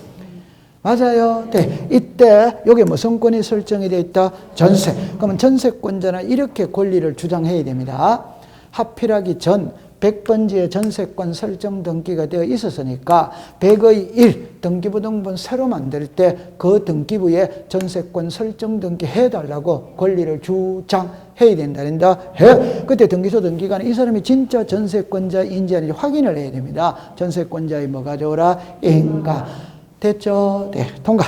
맞아요. 네. 이때 여기 무슨 권이 설정이 되어 있다? 전세. 그러면 전세권자는 이렇게 권리를 주장해야 됩니다. 합필하기 전 100번지의 전세권 설정 등기가 되어 있었으니까 100의 1 등기부 등본 새로 만들 때 그 등기부에 전세권 설정 등기 해달라고 권리를 주장해야 된다. 해. 그때 등기소 등기관은 이 사람이 진짜 전세권자인지 아닌지 확인을 해야 됩니다. 전세권자의 뭐 가져오라? 인가. 됐죠? 네, 통과.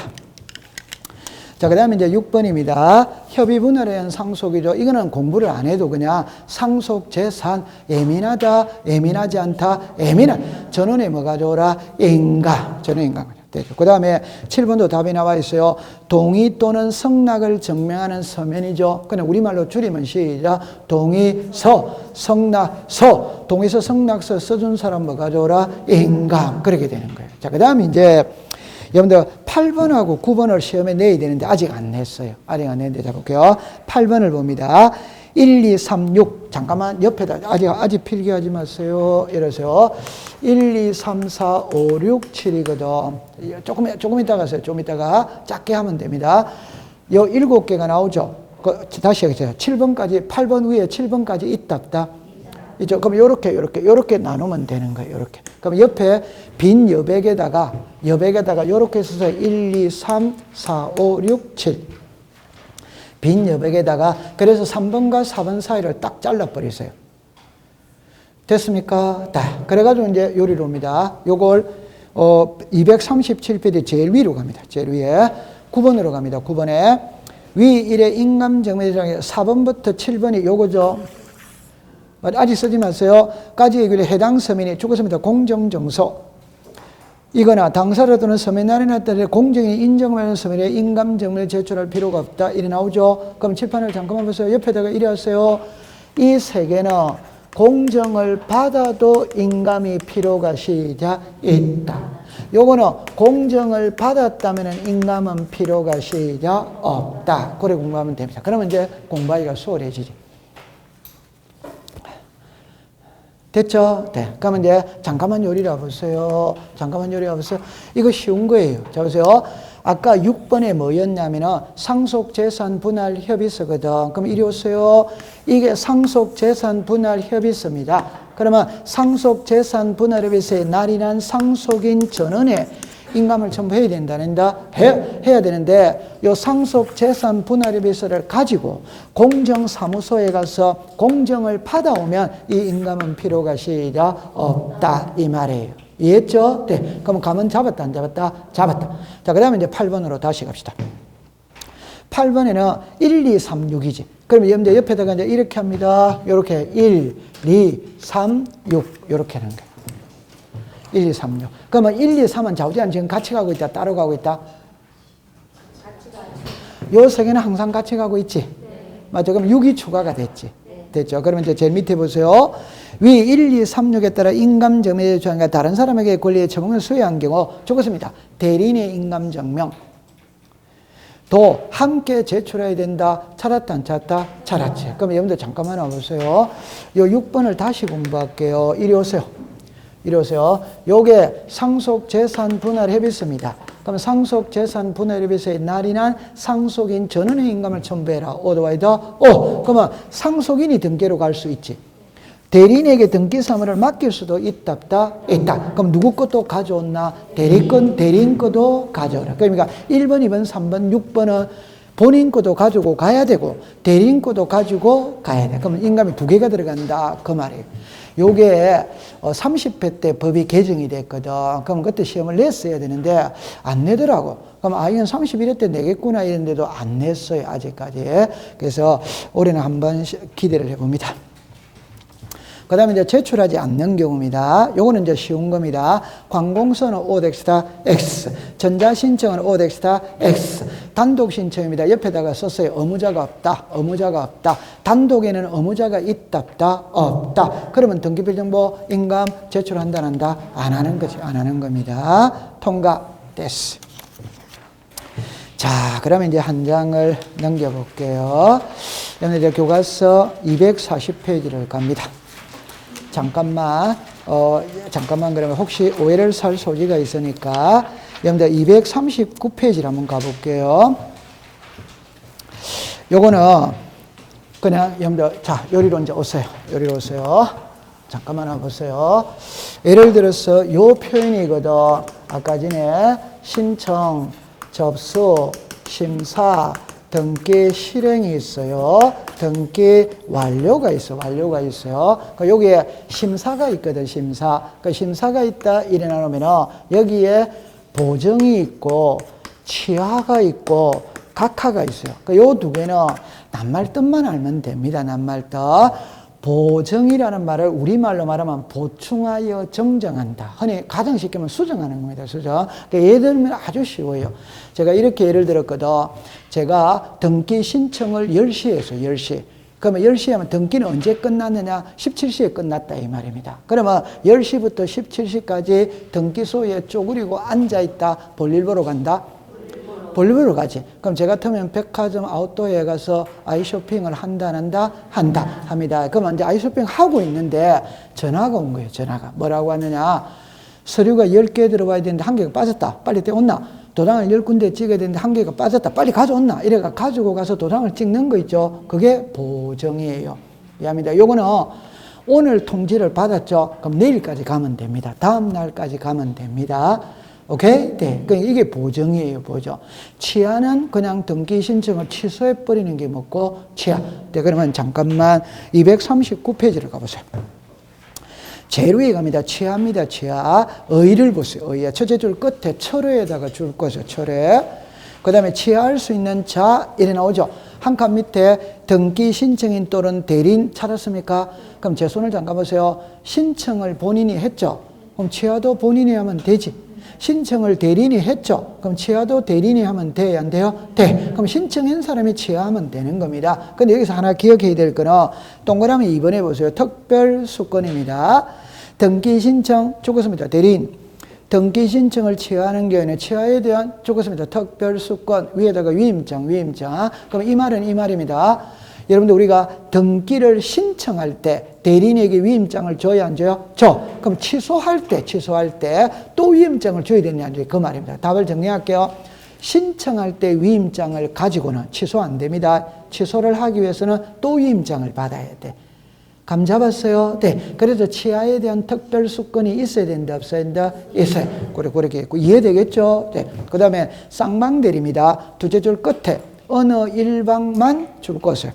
자, 그 다음에 이제 6번입니다. 협의 분할에 의한 상속이죠. 이거는 공부를 안 해도 그냥 상속 재산, 예민하다, 예민하지 않다, 예민한. 전원에 뭐 가져오라? 인가. 전원 인가. 되죠. 그 다음에 7번도 답이 나와 있어요. 동의 또는 성낙을 증명하는 서면이죠. 그냥 우리말로 줄이면 시작. 동의서, 성낙서. 동의서, 성낙서 써준 사람 뭐 가져오라? 인감. 그렇게 되는 거예요. 자, 그 다음에 이제 여러분들 8번하고 9번을 시험에 내야 되는데 아직 안 냈어요. 아직 안 냈는데 자 볼게요. 8번을 봅니다. 1, 2, 3, 6. 잠깐만 옆에다 아직 필기하지 마세요. 이러세요. 1, 2, 3, 4, 5, 6, 7이거든. 조금 이따가 하세요. 좀 이따가 작게 하면 됩니다. 요 7개가 나오죠. 다시 하겠습니다. 7번까지 8번 위에 7번까지 있다 없다. 이죠. 그럼 요렇게 나누면 되는 거예요. 요렇게. 그럼 옆에 빈 여백에다가 요렇게 써서 1, 2, 3, 4, 5, 6, 7. 빈 여백에다가 그래서 3번과 4번 사이를 딱 잘라버리세요. 됐습니까? 그래가지고 이제 요리로 옵니다. 요걸 237페이지 제일 위로 갑니다. 제일 위에 9번으로 갑니다. 9번에 위 1의 인감정매장에 4번부터 7번이 요거죠. 아직 쓰지 마세요. 까지의 규례 해당 서민이 죽었습니다. 공정정서 이거나 당사자 또는 서민 날인에 따라 공정이 인정하는 서민의 인감정리를 제출할 필요가 없다. 이래 나오죠. 그럼 칠판을 잠깐만 보세요. 옆에다가 이래 하세요. 이 세 개는 공정을 받아도 인감이 필요가 시작 있다. 요거는 공정을 받았다면 인감은 필요가 시작 없다. 그래 공부하면 됩니다. 그러면 이제 공부하기가 수월해지지. 됐죠? 네. 그러면 이제 잠깐만 요리라 보세요. 잠깐만 요리라 보세요. 이거 쉬운 거예요. 자, 보세요. 아까 6번에 뭐였냐면은 상속재산 분할 협의서거든. 그럼 이리 오세요. 이게 상속재산 분할 협의서입니다. 그러면 상속재산 분할 협의서에 날인한 상속인 전원에 인감을 첨부해야 된다는다. 해야 되는데 요 상속재산 분할협의서를 가지고 공정사무소에 가서 공정을 받아오면 이 인감은 필요가 시작 없다 이 말이에요. 이해했죠? 네. 그럼 감은 잡았다 안 잡았다? 잡았다. 자, 그 다음에 이제 8번으로 다시 갑시다. 8번에는 1, 2, 3, 6이지. 그러면 여러분들 옆에다가 이제 이렇게 합니다. 요렇게 1, 2, 3, 6 요렇게 하는 거예요. 1, 2, 3, 6. 그러면 1, 2, 3은 좌우지간 지금 같이 가고 있다? 따로 가고 있다? 같이 가죠. 요 세 개는 항상 같이 가고 있지? 네. 맞죠? 그럼 6이 추가가 됐지? 네. 됐죠? 그러면 이제 제일 밑에 보세요. 위 1, 2, 3, 6에 따라 인감증명에 조항과 다른 사람에게 권리의 처분을 수여한 경우 적었습니다. 대리인의 인감증명. 도 함께 제출해야 된다. 찾았다 안 찾았다? 찾았지. 그럼 여러분들 잠깐만 와보세요. 요 6번을 다시 공부할게요. 이리 오세요. 이리 오세요. 요게 상속재산 분할협의서입니다. 그럼 상속재산 분할협의서에 날인한 상속인 전원의 인감을 첨부해라. 오더와이더 오. 그러면 상속인이 등기로 갈 수 있지. 대리인에게 등기 사무를 맡길 수도 있다. 그럼 누구 것도 가져온나? 대리인 것도 가져오라. 그러니까 1번, 2번, 3번, 6번은 본인 것도 가지고 가야 되고 대리인 것도 가지고 가야 돼. 그럼 인감이 두 개가 들어간다. 그 말이에요. 요게 30회 때 법이 개정이 됐거든. 그럼 그때 시험을 냈어야 되는데 안 내더라고. 그럼 이건 31회 때 내겠구나 이랬는데도 안 냈어요. 아직까지. 그래서 올해는 한번 기대를 해봅니다. 그 다음에 이제 제출하지 않는 경우입니다. 요거는 이제 쉬운 겁니다. 관공서는 ODX다 X, 전자신청은 ODX다 X, 단독신청입니다. 옆에다가 썼어요. 의무자가 없다. 단독에는 의무자가 있다, 없다. 그러면 등기부정보 인감 제출한다, 안 한다? 안 하는 거지. 안 하는 겁니다. 통과됐어. 자, 그러면 이제 한 장을 넘겨볼게요. 여러분 이제 교과서 240페이지를 갑니다. 잠깐만 그러면 혹시 오해를 살 소지가 있으니까 여러분들 239페이지를 한번 가볼게요. 요거는 그냥 여러분들 자, 요리로 이제 오세요. 요리로 오세요. 잠깐만 와보세요. 예를 들어서 요 표현이거든. 아까 전에 신청, 접수, 심사, 등기 실행이 있어요. 등기 완료가 있어요. 그러니까 여기에 심사가 있거든. 그러니까 심사가 있다 이래 나누면 여기에 보정이 있고 취하가 있고 각하가 있어요. 그러니까 요 두 개는 낱말 뜻만 알면 됩니다. 낱말 뜻. 보정이라는 말을 우리말로 말하면 보충하여 정정한다. 흔히 가장 쉽게 하면 수정하는 겁니다. 수정. 그러니까 예를 들면 아주 쉬워요. 제가 이렇게 예를 들었거든. 제가 등기 신청을 10시에 했어요. 10시. 그러면 10시에 하면 등기는 언제 끝났느냐? 17시에 끝났다 이 말입니다. 그러면 10시부터 17시까지 등기소에 쪼그리고 앉아있다. 볼일 보러 간다? 볼일 보러 가지. 그럼 제 같으면 백화점 아웃도어에 가서 아이쇼핑을 한다, 안 한다? 한다. 합니다. 그러면 이제 아이쇼핑 하고 있는데 전화가 온 거예요. 전화가. 뭐라고 하느냐? 서류가 10개 들어와야 되는데 한 개가 빠졌다. 빨리 떼었나? 도장을 10군데 찍어야 되는데 한 개가 빠졌다. 빨리 가져왔나? 이래가 가지고 가서 도장을 찍는 거 있죠. 그게 보정이에요. 이해합니다. 요거는 오늘 통지를 받았죠. 그럼 내일까지 가면 됩니다. 다음 날까지 가면 됩니다. 오케이? 네. 그러니까 이게 보정이에요, 보정. 취하는 그냥 등기 신청을 취소해버리는 게 뭐고, 취하. 네, 그러면 잠깐만 239페이지를 가보세요. 제일 위에 갑니다. 취하입니다, 취하. 의를 보세요, 의. 첫째 줄 끝에 철회에다가 줄 거죠, 철회. 그 다음에 취하할 수 있는 자, 이래 나오죠. 한 칸 밑에 등기 신청인 또는 대리인 찾았습니까? 그럼 제 손을 잠깐 보세요. 신청을 본인이 했죠. 그럼 취하도 본인이 하면 되지. 신청을 대리인이 했죠. 그럼 취하도 대리인이 하면 돼요? 안 돼요? 돼. 그럼 신청한 사람이 취하하면 되는 겁니다. 근데 여기서 하나 기억해야 될 거는 동그라미 2번에 보세요. 특별수건입니다. 등기 신청 적었습니다. 대리인. 등기 신청을 취하하는 경우에는 취하에 대한 적었습니다. 특별수건 위에다가 위임장. 그럼 이 말은 이 말입니다. 여러분들 우리가 등기를 신청할 때 대리인에게 위임장을 줘야 안 줘요? 줘. 그럼 취소할 때 또 위임장을 줘야 되냐 안 줘요? 그 말입니다. 답을 정리할게요. 신청할 때 위임장을 가지고는 취소 안 됩니다. 취소를 하기 위해서는 또 위임장을 받아야 돼. 감 잡았어요? 네. 그래서 취하에 대한 특별수건이 있어야 된다, 없어야 된다? 있어요. 그렇게 했고 이해되겠죠? 네. 그 다음에 쌍방대리입니다. 두째 줄 끝에 어느 일방만 줄 것을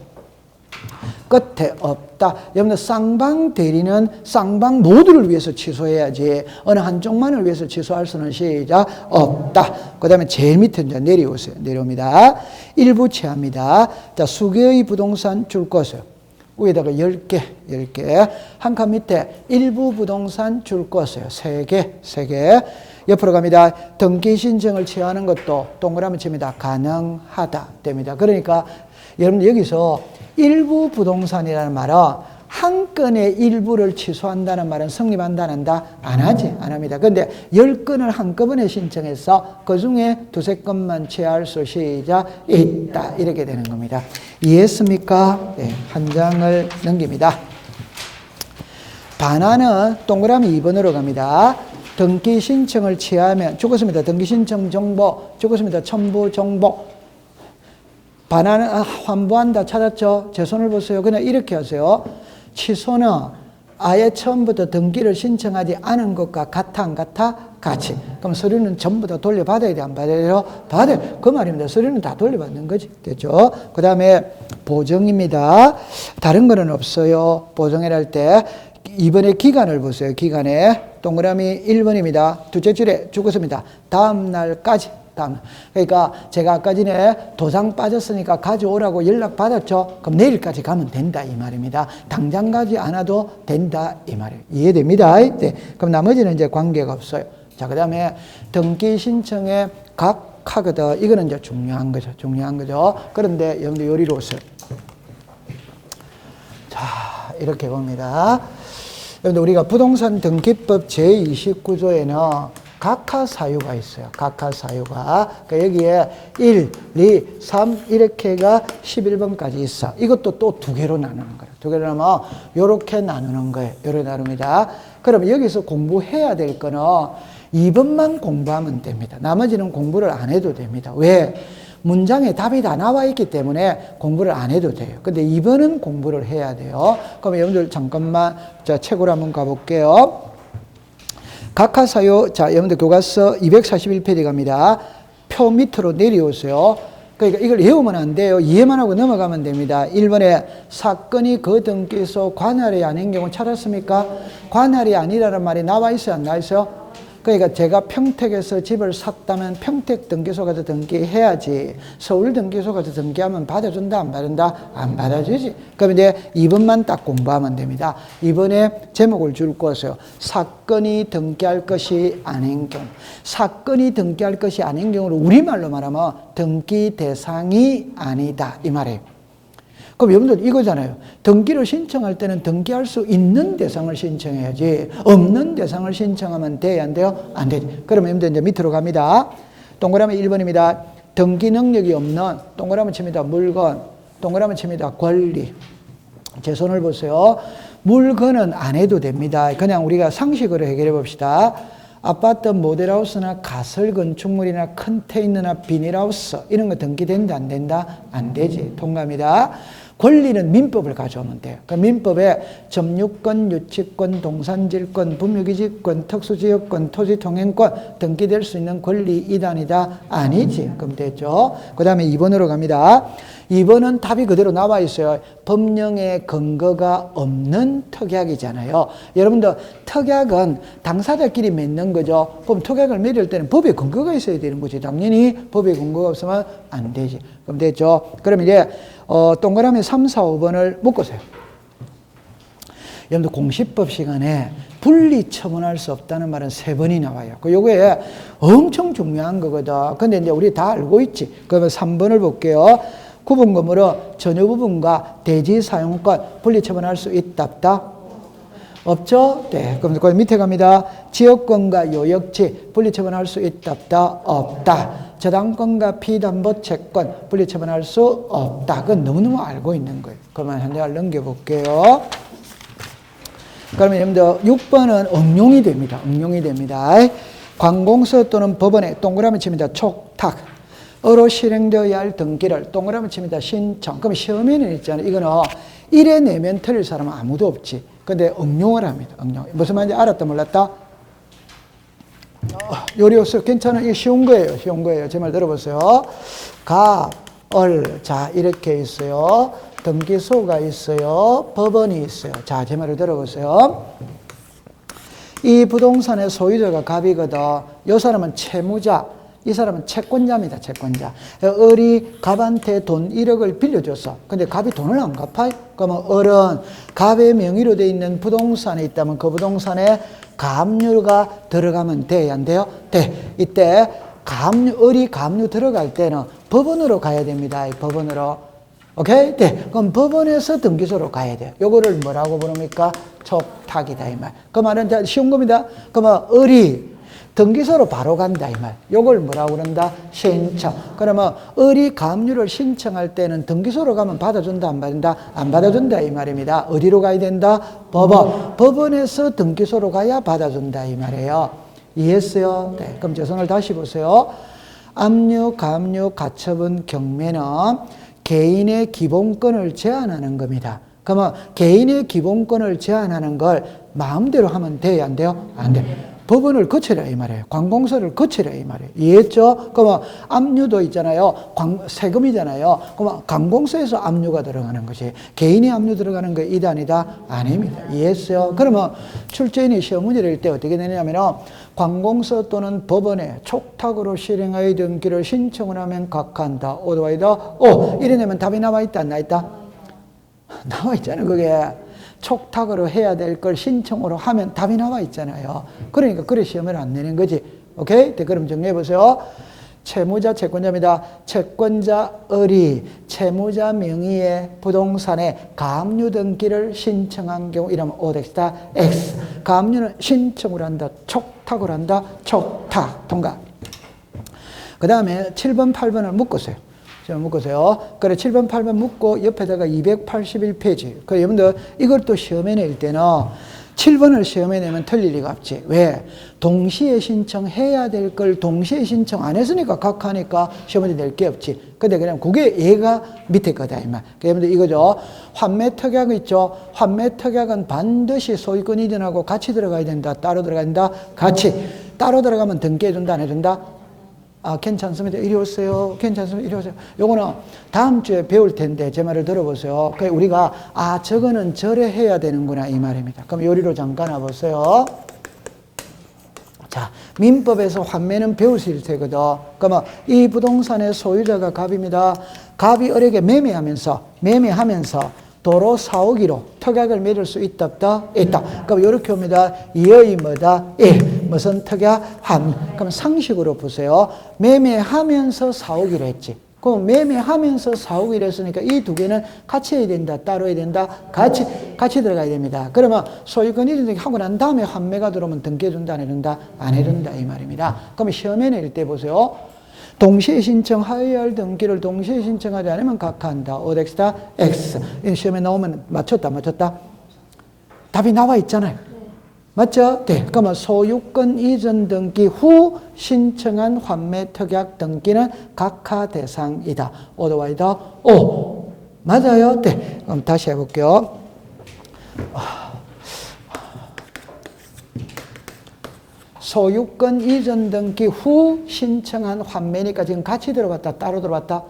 끝에 없다. 여러분들 쌍방 대리는 쌍방 모두를 위해서 취소해야지 어느 한쪽만을 위해서 취소할 수는 시작 없다. 그 다음에 제일 밑에 이제 내려오세요. 내려옵니다. 일부 취합니다. 자, 수개의 부동산 줄 것을 위에다가 10개. 한 칸 밑에 일부 부동산 줄 것을 3개. 옆으로 갑니다. 등기 신청을 취하는 것도 동그라미 칩니다. 가능하다. 됩니다. 그러니까 여러분 여기서 일부 부동산이라는 말은 한 건의 일부를 취소한다는 말은 성립한다, 안 한다? 안 하지, 안 합니다. 그런데 10건을 한꺼번에 신청해서 그 중에 2-3건만 취할 수 시작 있다. 이렇게 되는 겁니다. 이해했습니까? 네, 한 장을 넘깁니다. 반환은 동그라미 2번으로 갑니다. 등기 신청을 취하면 죽었습니다. 등기 신청 정보, 죽었습니다. 첨부 정보. 반환은 환부한다 찾았죠? 제 손을 보세요. 그냥 이렇게 하세요. 취소는 아예 처음부터 등기를 신청하지 않은 것과 같아 안 같아? 같이. 그럼 서류는 전부 다 돌려받아야 돼? 안 받아야 돼요? 받아요. 그 말입니다. 서류는 다 돌려받는 거지. 됐죠? 그 다음에 보정입니다. 다른 거는 없어요. 보정을 할 때 이번에 기간을 보세요. 기간에 동그라미 1번입니다. 둘째 줄에 죽었습니다. 다음 날까지. 그러니까 제가 아까 전에 도장 빠졌으니까 가져오라고 연락 받았죠. 그럼 내일까지 가면 된다 이 말입니다. 당장 가지 않아도 된다 이 말이에요. 이해됩니다. 네. 그럼 나머지는 이제 관계가 없어요. 자, 그 다음에 등기 신청의 각 하거든. 이거는 이제 중요한 거죠. 중요한 거죠. 그런데 여러분들 요리로 오세요. 자, 이렇게 봅니다. 여러분들 우리가 부동산 등기법 제29조에는 각하사유가 있어요. 각하사유가. 그러니까 여기에 1, 2, 3 이렇게가 11번까지 있어. 이것도 또 두 개로 나누는 거예요. 두 개로 나누면 이렇게 나누는 거예요. 이렇게 나눕니다. 그럼 여기서 공부해야 될 거는 2번만 공부하면 됩니다. 나머지는 공부를 안 해도 됩니다. 왜? 문장에 답이 다 나와 있기 때문에 공부를 안 해도 돼요. 근데 2번은 공부를 해야 돼요. 그럼 여러분들 잠깐만 자 책으로 한번 가볼게요. 각하사유, 자, 여러분들 교과서 241페이지 갑니다. 표 밑으로 내려오세요. 그러니까 이걸 외우면 안 돼요. 이해만 하고 넘어가면 됩니다. 1번에 사건이 그 등기소 관할이 아닌 경우 찾았습니까? 관할이 아니라는 말이 나와 있어요? 안 나와 있어요? 그러니까 제가 평택에서 집을 샀다면 평택 등기소 가서 등기해야지. 서울 등기소 가서 등기하면 받아준다, 안 받는다? 안 받아주지. 그럼 이제 2번만 딱 공부하면 됩니다. 2번에 제목을 줄 것이요. 사건이 등기할 것이 아닌 경우. 사건이 등기할 것이 아닌 경우를 우리말로 말하면 등기 대상이 아니다. 이 말이에요. 그럼 여러분들 이거잖아요. 등기를 신청할 때는 등기할 수 있는 대상을 신청해야지 없는 대상을 신청하면 돼요? 안 돼요? 안 되지. 그러면 여러분들 이제 밑으로 갑니다. 동그라미 1번입니다. 등기 능력이 없는 동그라미 칩니다. 물건, 동그라미 칩니다. 권리. 제 손을 보세요. 물건은 안 해도 됩니다. 그냥 우리가 상식으로 해결해 봅시다. 아파트 모델하우스나 가설 건축물이나 컨테이너나 비닐하우스 이런 거 등기된다 안 된다? 안 되지. 통과입니다. 권리는 민법을 가져오면 돼요. 그러니까 민법에 점유권, 유치권, 동산질권, 분묘기지권, 특수지역권, 토지통행권 등기될 수 있는 권리 이단이다? 아니지. 그럼 되죠. 그 다음에 2번으로 갑니다. 2번은 답이 그대로 나와 있어요. 법령의 근거가 없는 특약이잖아요. 여러분들 특약은 당사자끼리 맺는 거죠. 그럼 특약을 맺을 때는 법에 근거가 있어야 되는 거지. 당연히 법에 근거가 없으면 안 되지. 그럼 됐죠. 그럼 이제 동그라미 3, 4, 5번을 묶으세요. 여러분들 공시법 시간에 분리 처분할 수 없다는 말은 3번이 나와요. 요거에 엄청 중요한 거거든. 근데 이제 우리 다 알고 있지. 그러면 3번을 볼게요. 구분 건물은 전유 부분과 대지 사용권 분리 처분할 수 있다 없다? 없죠? 네. 그럼 그 밑에 갑니다. 지역권과 요역지 분리 처분할 수 있다 없다? 없다. 저당권과 피담보 채권 분리 처분할 수 없다. 그건 너무너무 알고 있는 거예요. 그러면 한 장 넘겨볼게요. 그러면 여러분들 6번은 응용이 됩니다. 응용이 됩니다. 관공서 또는 법원에 동그라미 칩니다. 촉탁. 어로 실행되어야 할 등기를 동그라미 칩니다. 신청. 그럼 시험에는 있잖아요. 이거는 1에 내면 틀릴 사람은 아무도 없지. 근데 응용을 합니다. 응용. 무슨 말인지 알았다 몰랐다? 요리였어요. 괜찮아요. 이거 쉬운 거예요. 쉬운 거예요. 제 말 들어보세요. 가, 얼. 자, 이렇게 있어요. 등기소가 있어요. 법원이 있어요. 자, 제 말을 들어보세요. 이 부동산의 소유자가 갑이거든. 이 사람은 채무자. 이 사람은 채권자입니다. 채권자. 을이 갑한테 돈 1억을 빌려줬어. 근데 갑이 돈을 안 갚아요. 그러면 을은 갑의 명의로 되어 있는 부동산에 있다면 그 부동산에 가압류가 들어가면 돼요? 안 돼요? 돼. 이때 을이 가압류 들어갈 때는 법원으로 가야 됩니다. 법원으로. 오케이? 네. 그럼 법원에서 등기소로 가야 돼요. 요거를 뭐라고 부릅니까? 촉탁이다. 이 말. 그 말은 쉬운 겁니다. 그러면 을이 등기소로 바로 간다 이 말. 요걸 뭐라고 그런다? 신청. 그러면 을이 가압류를 신청할 때는 등기소로 가면 받아준다 안 받는다? 안 받아준다 이 말입니다. 어디로 가야 된다? 법원. 법원에서 등기소로 가야 받아준다 이 말이에요. 이해했어요? 네. 그럼 제 손을 다시 보세요. 압류, 가압류, 가처분, 경매는 개인의 기본권을 제한하는 겁니다. 그러면 개인의 기본권을 제한하는 걸 마음대로 하면 돼요, 안 돼요? 안 돼. 법원을 거쳐라 이 말이에요. 관공서를 거쳐라 이 말이에요. 이해했죠? 그러면 압류도 있잖아요. 세금이잖아요. 그러면 관공서에서 압류가 들어가는 것이 개인이 압류 들어가는 거 이단이다? 아닙니다. 이해했어요? 그러면 출제인이 시험 문제를 낼 때 어떻게 되냐면 관공서 또는 법원에 촉탁으로 실행하여 등기를 신청을 하면 각하한다. 오도와이다. 이래 내면 답이 나와 있다, 안 나와 있다? 나와 있잖아요, 그게. 촉탁으로 해야 될 걸 신청으로 하면 답이 나와 있잖아요. 그러니까 그래 시험을 안 내는 거지. 오케이? 그럼 정리해 보세요. 채무자, 채권자입니다. 채권자의 채무자 명의의 부동산에 가압류 등기를 신청한 경우 이러면 O택스다 X. 가압류는 신청을 한다. 촉탁을 한다. 촉탁. 통과. 그 다음에 7번, 8번을 묶었어요. 묶으세요. 그래, 7번, 8번 묶고 옆에다가 281페이지. 그 여러분들 이걸 또 시험에 낼 때는 7번을 시험에 내면 틀릴 리가 없지. 왜? 동시에 신청해야 될 걸 동시에 신청 안 했으니까 각하니까 시험에 낼 게 없지. 근데 그냥 그게 얘가 밑에 거다, 이 말. 여러분들 이거죠. 환매 특약 있죠. 환매 특약은 반드시 소유권 이전하고 같이 들어가야 된다. 따로 들어가야 된다. 같이. 따로 들어가면 등기해준다, 안 해준다? 괜찮습니다. 이리 오세요. 괜찮습니다. 이리 오세요. 요거는 다음 주에 배울 텐데 제 말을 들어보세요. 그러니까 우리가 저거는 저래 해야 되는구나 이 말입니다. 그럼 요리로 잠깐 와보세요. 자, 민법에서 환매는 배울 수 있을 테거든. 그러면 이 부동산의 소유자가 갑입니다. 갑이 을에게 매매하면서 도로 사오기로 특약을 맺을 수 있다, 없다? 있다. 그럼 이렇게 옵니다. 이의 뭐다? 무슨 특약? 그럼 상식으로 보세요. 매매하면서 사오기로 했지. 그럼 매매하면서 사오기로 했으니까 이 두 개는 같이 해야 된다, 따로 해야 된다? 같이 들어가야 됩니다. 그러면 소유권 이전 하고 난 다음에 환매가 들어오면 등기해준다, 안 해준다? 안 해준다, 이 말입니다. 그럼 시험에 낼 때 보세요. 동시에 신청하여야 할 등기를 동시에 신청하지 않으면 각하한다. O택스다 X. 시험에 나오면 맞췄다. 답이 나와 있잖아요. 맞죠? 네. 그러면 소유권 이전 등기 후 신청한 환매 특약 등기는 각하 대상이다. 오도와이다. 오. 맞아요? 네. 그럼 다시 해볼게요. 소유권 이전 등기 후 신청한 환매니까 지금 같이 들어갔다, 따로 들어갔다?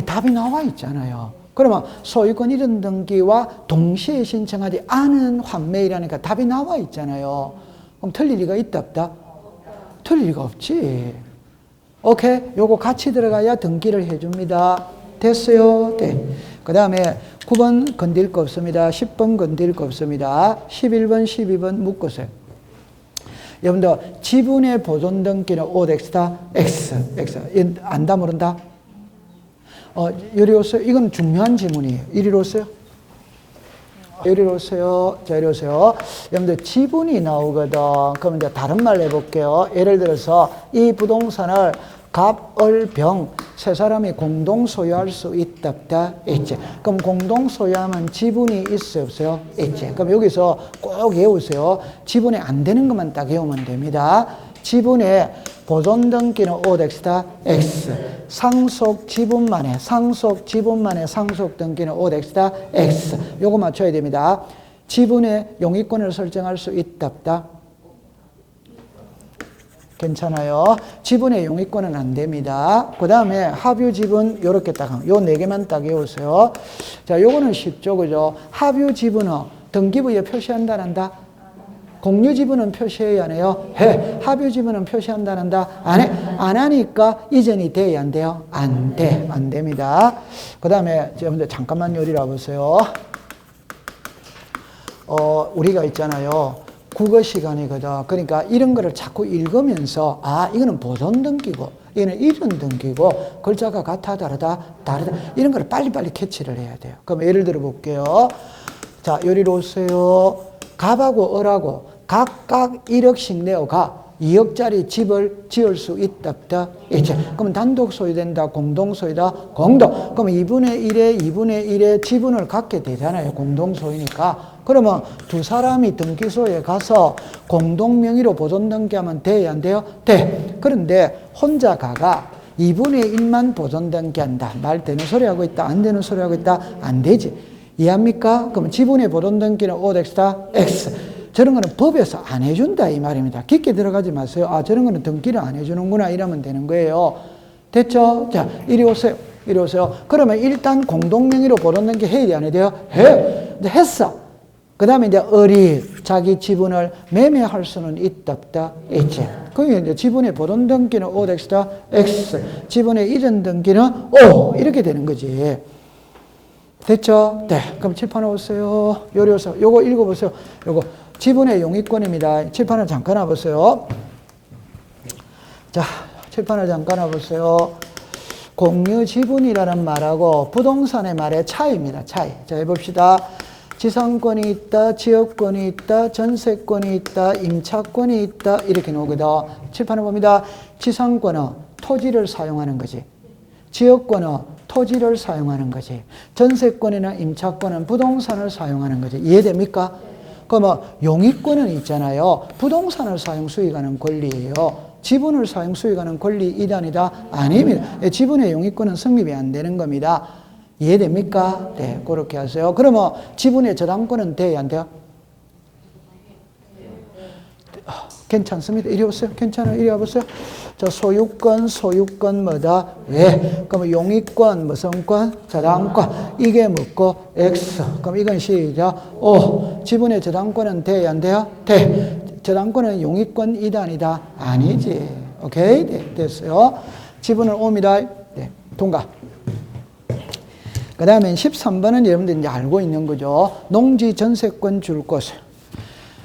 답이 나와 있잖아요. 그러면 소유권 이전 등기와 동시에 신청하지 않은 환매이라니까 답이 나와 있잖아요. 그럼 틀릴 리가 있다, 없다? 틀릴 리가 없지. 오케이? 요거 같이 들어가야 등기를 해줍니다. 됐어요? 네. 그 다음에 9번 건들 거 없습니다. 10번 건들 거 없습니다. 11번, 12번 묶으세요. 여러분들 지분의 보존 등기는 O택스다 X. 안다 모른다? 이리 오세요. 이건 중요한 질문이에요. 이리 오세요. 이리 오세요. 자, 이리 오세요. 여러분들 지분이 나오거든. 그럼 이제 다른 말 해볼게요. 예를 들어서 이 부동산을 갑, 을, 병 세 사람이 공동 소유할 수 있다, 없다? 있지. 그럼 공동 소유하면 지분이 있어요, 없어요? 있지. 그럼 여기서 꼭 외우세요. 지분이 안 되는 것만 딱 외우면 됩니다. 지분의 보존 등기는 O택스다 X. 상속 지분만의 상속 등기는 O택스다 X. 요거 맞춰야 됩니다. 지분의 용의권을 설정할 수 있다, 없다? 괜찮아요. 지분의 용의권은 안 됩니다. 그 다음에 합유 지분 요렇게 딱 요 네 개만 딱 외우세요. 자, 요거는 쉽죠, 그죠? 합유 지분은 등기부에 표시한다, 안 한다? 공유 지분은 표시해야 안 해요? 해. 합유 지분은 표시한다, 안 한다? 안 해. 안 하니까 이전이 돼야 안 돼요? 안 돼. 안 됩니다. 그 다음에 여러분들 잠깐만 요리를 와보세요. 우리가 있잖아요. 국어 시간이거든. 그러니까 이런 거를 자꾸 읽으면서 이거는 보존 등기고 이거는 이전 등기고 글자가 같아 다르다 이런 거를 빨리빨리 캐치를 해야 돼요. 그럼 예를 들어 볼게요. 자, 요리로 오세요. 갑하고 을하고 각각 1억씩 내어가 2억짜리 집을 지을 수 있다, 없다? 있지. 그럼 단독 소유된다, 공동 소유다, 공동. 그럼 2분의 1의 지분을 갖게 되잖아요. 공동 소유니까. 그러면 두 사람이 등기소에 가서 공동 명의로 보존 등기하면 돼야 안 돼요? 돼. 그런데 혼자 가가 2분의 1만 보존 등기한다. 말 되는 소리 하고 있다, 안 되는 소리 하고 있다, 안 되지. 이해합니까? 그러면 지분의 보존 등기는 OX다 X. 저런 거는 법에서 안 해준다 이 말입니다. 깊게 들어가지 마세요. 아, 저런 거는 등기를 안 해주는구나 이러면 되는 거예요. 됐죠? 자, 이리 오세요. 이리 오세요. 그러면 일단 공동명의로 보존 등기 해야 돼, 안 해야 돼요? 해. 이제 했어. 그 다음에 이제 자기 지분을 매매할 수는 있다, 없다, 있지. 그게 이제 지분의 보존 등기는 OX다 X. 지분의 이전 등기는 O. 이렇게 되는 거지. 됐죠? 네. 그럼 칠판 오세요. 요리 오세요. 요거 읽어보세요. 요거 지분의 용의권입니다. 칠판을 잠깐 와보세요. 자, 칠판을 잠깐 와보세요. 공유 지분이라는 말하고 부동산의 말의 차이입니다. 차이. 자, 해봅시다. 지상권이 있다, 지역권이 있다, 전세권이 있다, 임차권이 있다, 이렇게 나오거든. 칠판을 봅니다. 지상권은 토지를 사용하는 거지. 지역권은 토지를 사용하는 거지. 전세권이나 임차권은 부동산을 사용하는 거지. 이해됩니까? 그러면 용의권은 있잖아요. 부동산을 사용 수익하는 권리예요. 지분을 사용 수익하는 권리 이단이다? 아닙니다. 지분의 용의권은 성립이 안 되는 겁니다. 이해됩니까? 네, 그렇게 하세요. 그러면 지분의 저당권은 돼야 안 돼요? 괜찮습니다. 이리 오세요. 괜찮아요. 이리 와보세요. 자, 소유권 뭐다? 왜? 그럼 용의권, 무슨 권? 저당권. 이게 뭐고? X. 그럼 이건 시작. O. 지분의 저당권은 돼야 안 돼요? 돼. 저당권은 용의권 이단이다? 아니지. 오케이? 네, 됐어요. 지분은 O입니다. 네, 통과. 그 다음에 13번은 여러분들 이제 알고 있는 거죠. 농지 전세권 줄 곳.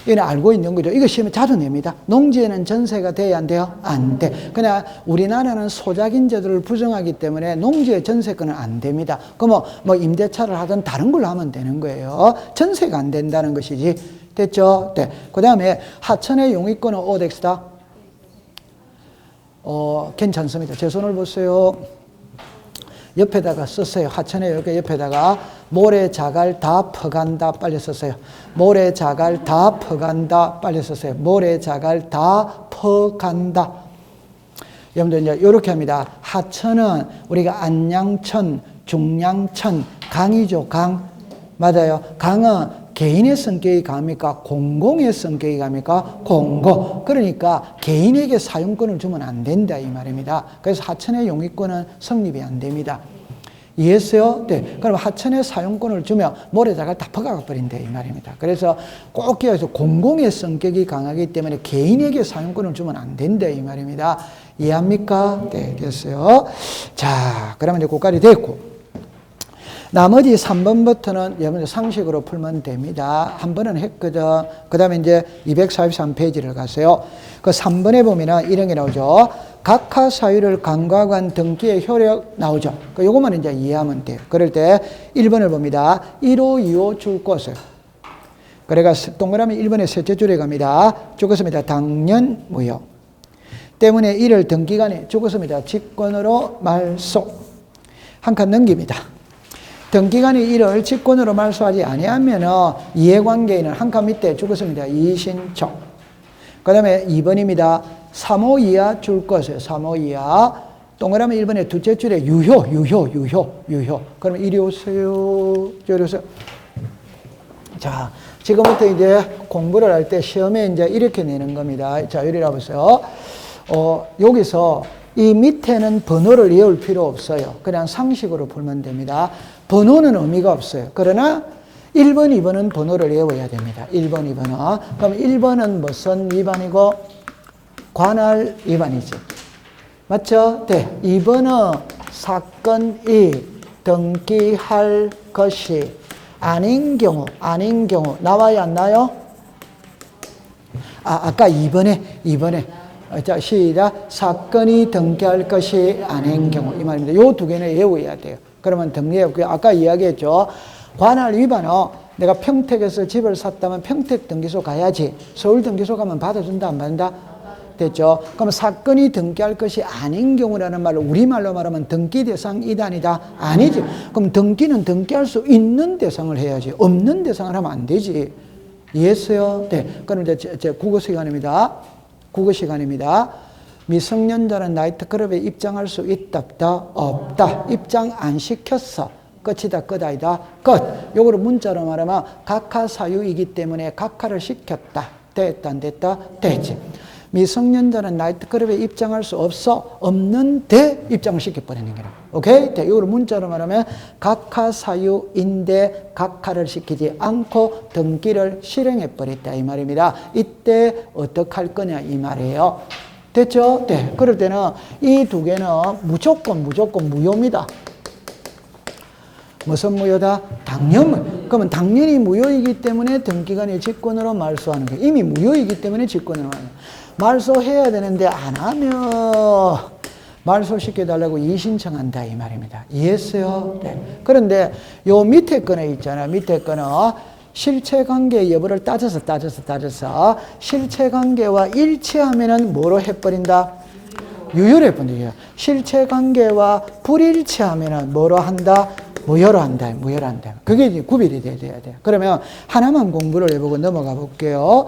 이건 알고 있는 거죠. 이거 시험에 자주 냅니다. 농지에는 전세가 돼야 안 돼요? 안 돼. 그냥 우리나라는 소작인제도를 부정하기 때문에 농지의 전세권은 안 됩니다. 그럼 뭐 임대차를 하든 다른 걸로 하면 되는 거예요. 전세가 안 된다는 것이지. 됐죠? 네. 그 다음에 하천의 용의권은 OX다? 괜찮습니다. 제 손을 보세요. 옆에다가 썼어요. 하천에 이렇게 옆에다가 모래 자갈 다 퍼간다 빨리 썼어요. 모래 자갈 다 퍼간다 빨리 썼어요. 모래 자갈 다 퍼간다. 여러분들 이제 이렇게 합니다. 하천은 우리가 안양천, 중량천, 강이죠. 강. 맞아요. 강은 개인의 성격이 강합니까? 공공의 성격이 강합니까? 공공. 그러니까 개인에게 사용권을 주면 안 된다 이 말입니다. 그래서 하천의 용의권은 성립이 안 됩니다. 이해했어요? 네. 그럼 하천의 사용권을 주면 모래자갈 다 퍼가 버린다 이 말입니다. 그래서 꼭 기억해서 공공의 성격이 강하기 때문에 개인에게 사용권을 주면 안 된다 이 말입니다. 이해합니까? 네, 됐어요. 자, 그러면 이제 그까지 됐고. 나머지 3번부터는 여러분들 상식으로 풀면 됩니다. 한 번은 했거든. 그 다음에 이제 243페이지를 가세요. 그 3번에 보면은 이런 게 나오죠. 각하 사유를 간과하고 한 등기의 효력 나오죠. 그 요것만 이제 이해하면 돼요. 그럴 때 1번을 봅니다. 1호, 2호 줄 곳을. 그래가 동그라미 1번의 셋째 줄에 갑니다. 죽었습니다. 당년 무효. 때문에 이를 등기간에 죽었습니다. 직권으로 말소. 한 칸 넘깁니다. 등기간이 이를 직권으로 말소하지 아니하면 이해관계인은 한 칸 밑에 죽었습니다. 이신청. 그 다음에 2번입니다. 3호 이하 줄 것을 3호 이하. 동그라미 1번의 둘째 줄에 유효. 그러면 이리 오세요. 저리 오세요. 자, 지금부터 이제 공부를 할 때 시험에 이제 이렇게 내는 겁니다. 자, 이리 와보세요. 여기서 이 밑에는 번호를 외울 필요 없어요. 그냥 상식으로 풀면 됩니다. 번호는 의미가 없어요. 그러나 1번, 2번은 번호를 외워야 됩니다. 1번, 2번은. 그럼 1번은 무슨 위반이고? 관할 위반이지. 맞죠? 네. 2번은 사건이 등기할 것이 아닌 경우 나와야 안 나요? 아까 2번에 자, 시작. 사건이 등기할 것이 아닌 경우 이 말입니다. 요 두 개는 외워야 돼요. 그러면 등기했고요. 아까 이야기했죠. 관할 위반은 내가 평택에서 집을 샀다면 평택 등기소 가야지. 서울 등기소 가면 받아준다 안 받는다? 됐죠. 그럼 사건이 등기할 것이 아닌 경우라는 말로 우리말로 말하면 등기 대상 이단이다? 아니지. 그럼 등기는 등기할 수 있는 대상을 해야지. 없는 대상을 하면 안 되지. 이해했어요? 네. 그럼 이제 국어 시간입니다. 국어 시간입니다. 미성년자는 나이트클럽에 입장할 수 있다, 없다? 없다. 입장 안 시켰어. 끝이다, 끝 아니다, 끝. 요거를 문자로 말하면 각하사유이기 때문에 각하를 시켰다. 됐다, 안 됐다? 됐지. 미성년자는 나이트클럽에 입장할 수 없는데 입장을 시켜버리는 거라. 오케이? 이걸 문자로 말하면 각하사유인데 각하를 시키지 않고 등기를 실행해버렸다 이 말입니다. 이때 어떻게 할 거냐 이 말이에요. 됐죠? 네. 그럴 때는 이 두 개는 무조건 무효입니다. 무슨 무효다? 당연무. 그러면 당연히 무효이기 때문에 등기관이 직권으로 말소하는 거예요. 이미 무효이기 때문에 직권으로 하는 거예요. 말소해야 되는데 안 하면 말소시켜달라고 이의신청한다 이 말입니다. 이해했어요? 네. 그런데 요 밑에 거는 있잖아요. 밑에 거는 실체관계 여부를 따져서 실체관계와 일치하면은 뭐로 해버린다? 유효로 해버린다. 실체관계와 불일치하면은 뭐로 한다? 무효로 한다. 그게 이제 구별이 돼야 돼요. 그러면 하나만 공부를 해보고 넘어가 볼게요.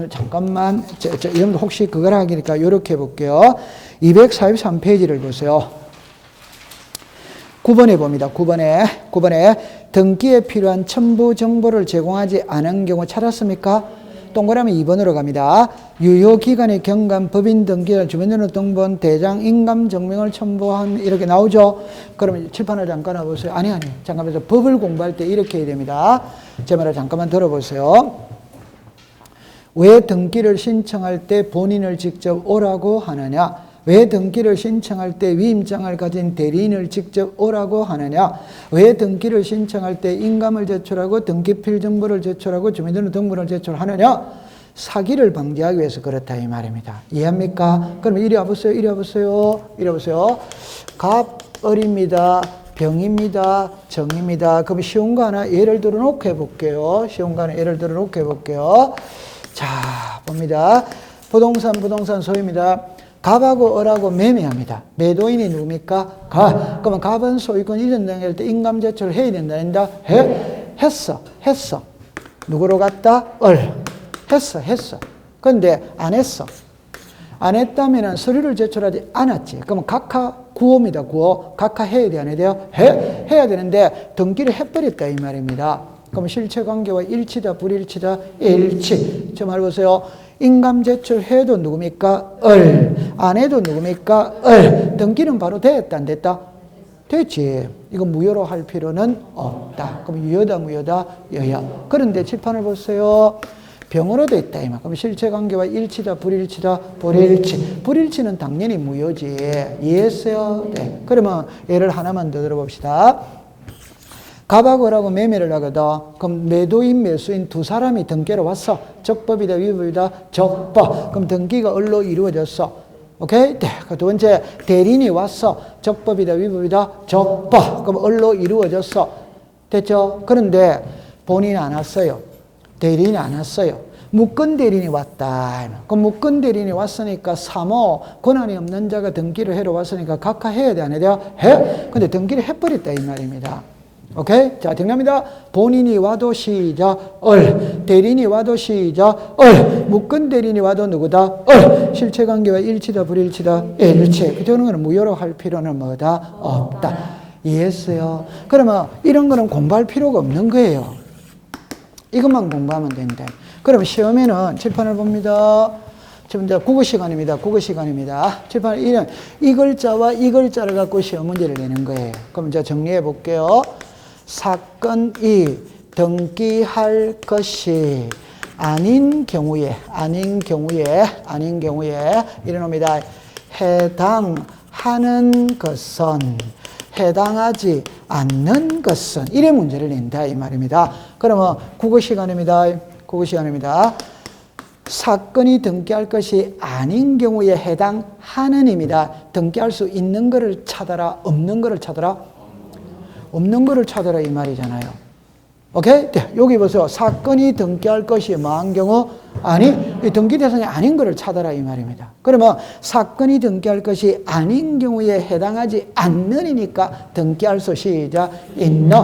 잠깐만, 여러분들 혹시 그걸 하기니까 이렇게 해볼게요. 243페이지를 보세요. 9번에 봅니다. 9번에 등기에 필요한 첨부 정보를 제공하지 않은 경우 찾았습니까? 동그라미 2번으로 갑니다. 유효기간의 경감, 법인 등기를 주민등록 등본, 대장, 인감 증명을 첨부한 이렇게 나오죠. 그러면 칠판을 잠깐 와보세요. 아니 잠깐만요. 법을 공부할 때 이렇게 해야 됩니다. 제 말을 잠깐만 들어보세요. 왜 등기를 신청할 때 본인을 직접 오라고 하느냐? 왜 등기를 신청할 때 위임장을 가진 대리인을 직접 오라고 하느냐? 왜 등기를 신청할 때 인감을 제출하고 등기필 정보를 제출하고 주민등록 등본을 제출하느냐? 사기를 방지하기 위해서 그렇다 이 말입니다. 이해합니까? 그럼 이리 와보세요. 갑을입니다. 병입니다. 정입니다. 그럼 쉬운 거 하나 예를 들어 놓고 해볼게요. 자, 봅니다. 부동산 소유입니다. 갑하고 을하고 매매합니다. 매도인이 누굽니까? 갑. 그러면 갑은 소유권 이전 등기할 때 인감 제출을 해야 된다. 했어. 누구로 갔다? 을. 했어. 그런데 안 했어. 안 했다면 서류를 제출하지 않았지. 그러면 각하 구호입니다. 구호. 각하 해야 돼, 안 해야 돼요? 해야 되는데 등기를 해버렸다 이 말입니다. 그럼 실체관계와 일치다, 불일치다? 일치. 저 말 보세요. 인감 제출해도 누굽니까? 을. 안 해도 누굽니까? 을. 등기는 바로 됐다, 안 됐다? 됐지. 이거 무효로 할 필요는 없다. 그럼 유효다, 무효다? 유효. 그런데 칠판을 보세요. 병으로 돼 있다. 그럼 실체관계와 일치다, 불일치다? 불일치. 불일치는 당연히 무효지. 이해했어요? 네. 그러면 예를 하나만 더 들어봅시다. 갑하고 을하고 매매를 하거든. 그럼 매도인, 매수인 두 사람이 등기로 왔어. 적법이다, 위법이다? 적법. 그럼 등기가 을로 이루어졌어. 오케이? 네. 두 번째, 대리인이 왔어. 적법이다, 위법이다? 적법. 그럼 을로 이루어졌어. 됐죠? 그런데 본인이 안 왔어요. 대리인이 안 왔어요. 무권 대리인이 왔다. 그럼 무권 대리인이 왔으니까 3호 권한이 없는 자가 등기를 해러 왔으니까 각하 해야 돼, 안 해야 돼요? 해? 근데 등기를 해버렸다 이 말입니다. 오케이? 자, 정리합니다. 본인이 와도 시작, 을. 대리인이 와도 시작, 을. 무권 대리인이 와도 누구다? 을. 실체관계와 일치다, 불일치다? 일치. 그러는 거는 무효로 할 필요는 뭐다? 없다. 이해했어요? 그러면 이런 거는 공부할 필요가 없는 거예요. 이것만 공부하면 된다. 그러면 시험에는 칠판을 봅니다. 지금 이제 국어 시간입니다. 칠판 이 글자와 이 글자를 갖고 시험 문제를 내는 거예요. 그럼 이제 정리해 볼게요. 사건이 등기할 것이 아닌 경우에 이래놓습니다. 해당하는 것은, 해당하지 않는 것은, 이래 문제를 낸다 이 말입니다. 그러면 국어 시간입니다. 사건이 등기할 것이 아닌 경우에 해당하는입니다. 등기할 수 있는 것을 찾아라, 없는 것을 찾아라? 없는 것을 찾아라 이 말이잖아요. 오케이? 네, 여기 보세요. 사건이 등기할 것이 뭐한 경우? 아니, 이 등기 대상이 아닌 것을 찾아라 이 말입니다. 그러면 사건이 등기할 것이 아닌 경우에 해당하지 않는이니까 등기할 수 시작 있는.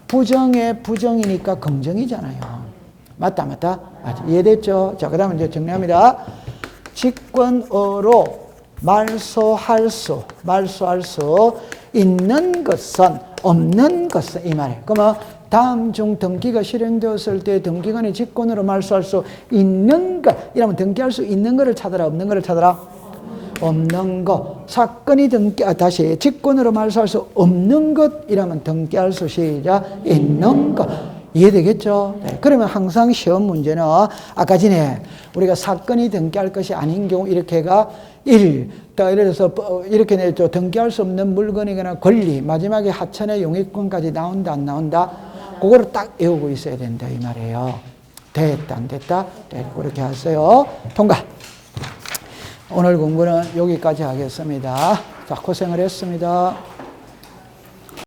부정에 부정이니까 긍정이잖아요. 맞다. 이해됐죠? 자, 그 다음에 이제 정리합니다. 직권으로 말소할 수 있는 것은 없는 것은 이 말이에요. 그러면 다음 중 등기가 실행되었을 때 등기관이 직권으로 말소할 수 있는 것, 이러면 등기할 수 있는 것을 찾아라, 없는 것을 찾아라? 없는 것. 사건이 다시 직권으로 말소할 수 없는 것이라면 등기할 수 시작 있는 것. 이해되겠죠? 네. 그러면 항상 시험 문제는 아까 전에 우리가 사건이 등기할 것이 아닌 경우 이렇게가 1. 예를 들어서 이렇게 내죠. 등기할 수 없는 물건이거나 권리, 마지막에 하천의 용익권까지 나온다, 안 나온다? 그거를 딱 외우고 있어야 된다, 이 말이에요. 됐다, 안 됐다? 됐고, 그렇게 하세요. 통과. 오늘 공부는 여기까지 하겠습니다. 자, 고생을 했습니다.